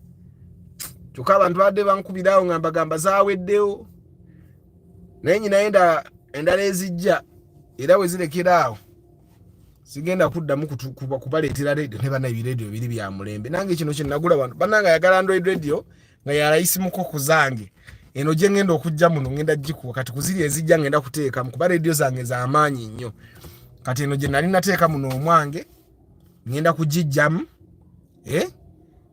kyokka abantu badde bankubirawo ngamba zaaweddewo naye nyina endala ezijja era we zirekeraawo sigenda kuddamu kubaleetera radio ne banaye radio biri bya mulembe nange kino kye nagula bantu bannanga yagala Android radio nga yalayisi mukoko zange eno gye ngenda okujja muno ngenda gikuwa kati kuziri ezijja ngenda kuteeka mu kuba radio zange za amaanyi nnyo kati eno gye nali nateeka muno omwange ngenda kugijjamu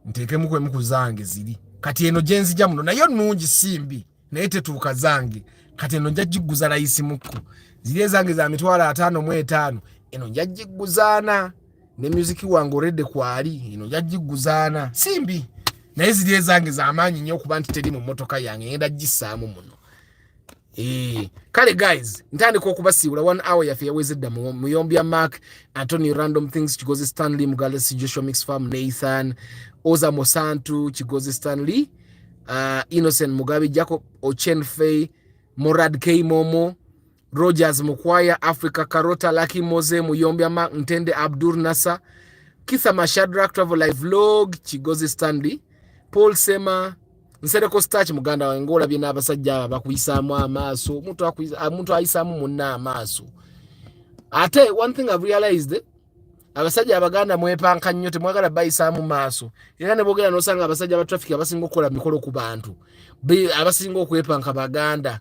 nteekemu kwemu ku zange ziri kati eno gye nzijja muno nayo nnungi simbi naye tetuuka zange kati eno nja giguza layisi mukku ziri ezange za 55,000 eno nja giguzaana ne music wange oredde kwali eno nja giguzaana simbi naye ziri ezange za amaanyi nnyo okuba nti teri mu mmotoka yange ngenda gissaamu muno. Kale guys, ntandika okubasiibula 1 hour yaffe yawezedda Muyombya Mark, Anthony Random Things, Kigozi Stanley, Mugalesi Joshua Mix Farm, Nathan, Oza Mosantu, Kigozi Stanley, Innocent Mugabe, Jacob Ochenfei, Morad K Momo, Rogers Mukwaya, Africa Karota, Lucky Moze, Muyombya Mark, Ntende Abdur Nasa, Kitha Mashadrak, Travel Live Vlog, Kigozi Stanley, Paul Sema, Nsereko Starch muganda wange olabye n'abasajja bakuyisaamu amaaso omuntu ayisaamu munna amaaso ate one thing I've realized abasajja abaganda mwepanka nnyo temwagala bayisaamu maaso era ne bogera n'osanga abasajja aba traffic abasinga okukola mikolo ku bantu abasinga okwepanka baganda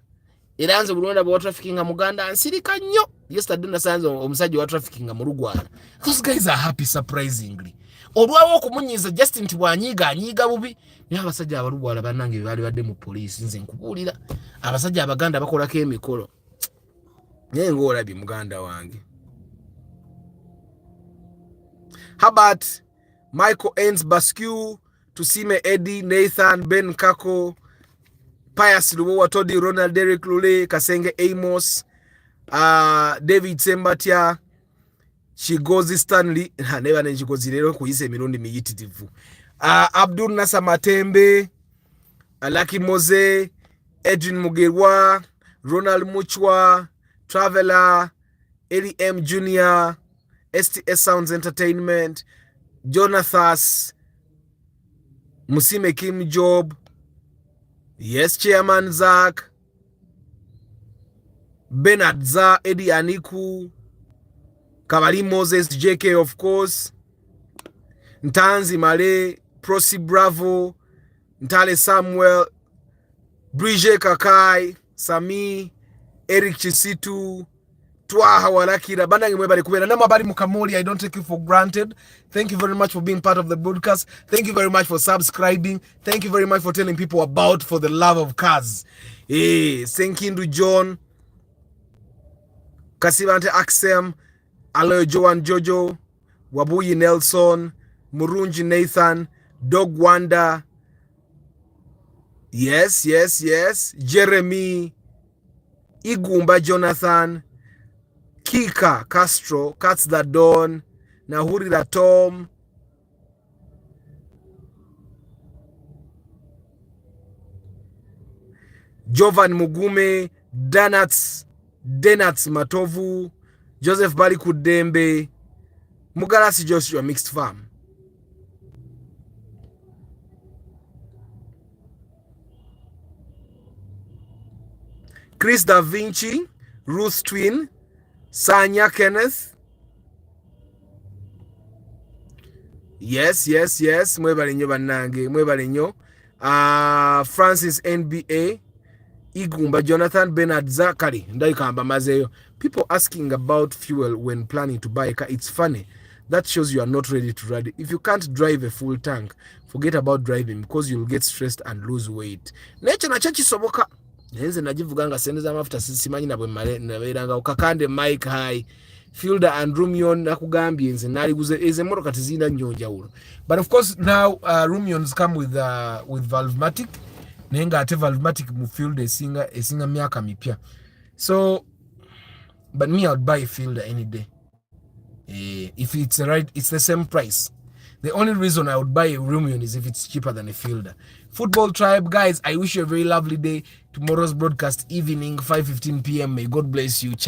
era nze bulonda bwa traffic nga muganda ansirika nnyo yesterday nasanze omusajja wa traffic nga mu Lugwala. Those guys are happy surprisingly. Olwawo okumunyiza Justin Tibwanyiga anyiga bubi naye abasajja abalugwala bannange bali badde mu police nze nkubuulira abasajja abaganda bakolako emikolo naye ng'olabye muganda wange. How about Michael Ends Basque, Tusime Eddie, Nathan, Ben Kako, Pius Lubowa Todi, Ronald Derek Lule, Kasenge Amos, David Sembatia, Kigozi Stanley, neba ne Kigozi lero kuyisa emirundi miyitirivu. Abdul Nasa Matembe, Lucky Moze, Edwin Mugerwa, Ronald Muchwa, Traveler, Eli M Jr., STS Sounds Entertainment, Jonathas, Musime Kim Job, yes, Chairman Zach, Bernard Za, Eddie Aniku, Kabali Moses, JK of course, Ntanzi Male, Prosi Bravo, Ntale Samuel, Brige Kakai, Sami, Eric Chisitu, Twaha Walakira, Bandangi Mwebali Kubera, Namabari Mukamoli, I don't take you for granted. Thank you very much for being part of the broadcast. Thank you very much for subscribing. Thank you very much for telling people about For the Love of Cars. Senkindu John, Kasibante Axem, Aloy Joan Jojo, Wabuyi Nelson, Murunji Nathan, Dog Wanda. Yes. Jeremy, Igumba Jonathan, Kika Castro, Cats the Dawn, Nahuri the Tom, Jovan Mugume, Denats Matovu, Joseph Balikudembe, Mugalasi Joshua Mixed Farm. Chris Da Vinci, Ruth Twin, Sanya Kenneth. Yes. Mwebale nyo banange, mwebale nyo. Francis NBA, Igumba Jonathan, Bernard Zakari, ndaikamba mazeyo. People asking about fuel when planning to buy a car. It's funny. That shows you are not ready to ride. If you can't drive a full tank, forget about driving because you'll get stressed and lose weight. Necho na chachi soboka. Neze najivuganga sendeza mafuta simanyi na bwe male nabeeranga ukakande Mike High Fielder and Rumion nakugambye nze naliguze eze motoka tizinda nnyonja ulo. But of course now Rumions come with Valvematic nenga ate Valvematic mu Fielder esinga myaka mipya. So but me I would buy a Fielder any day. If it's it's the same price. The only reason I would buy a Rumion is if it's cheaper than a Fielder. Football Tribe, guys, I wish you a very lovely day. Tomorrow's broadcast evening, 5:15 p.m. May God bless you.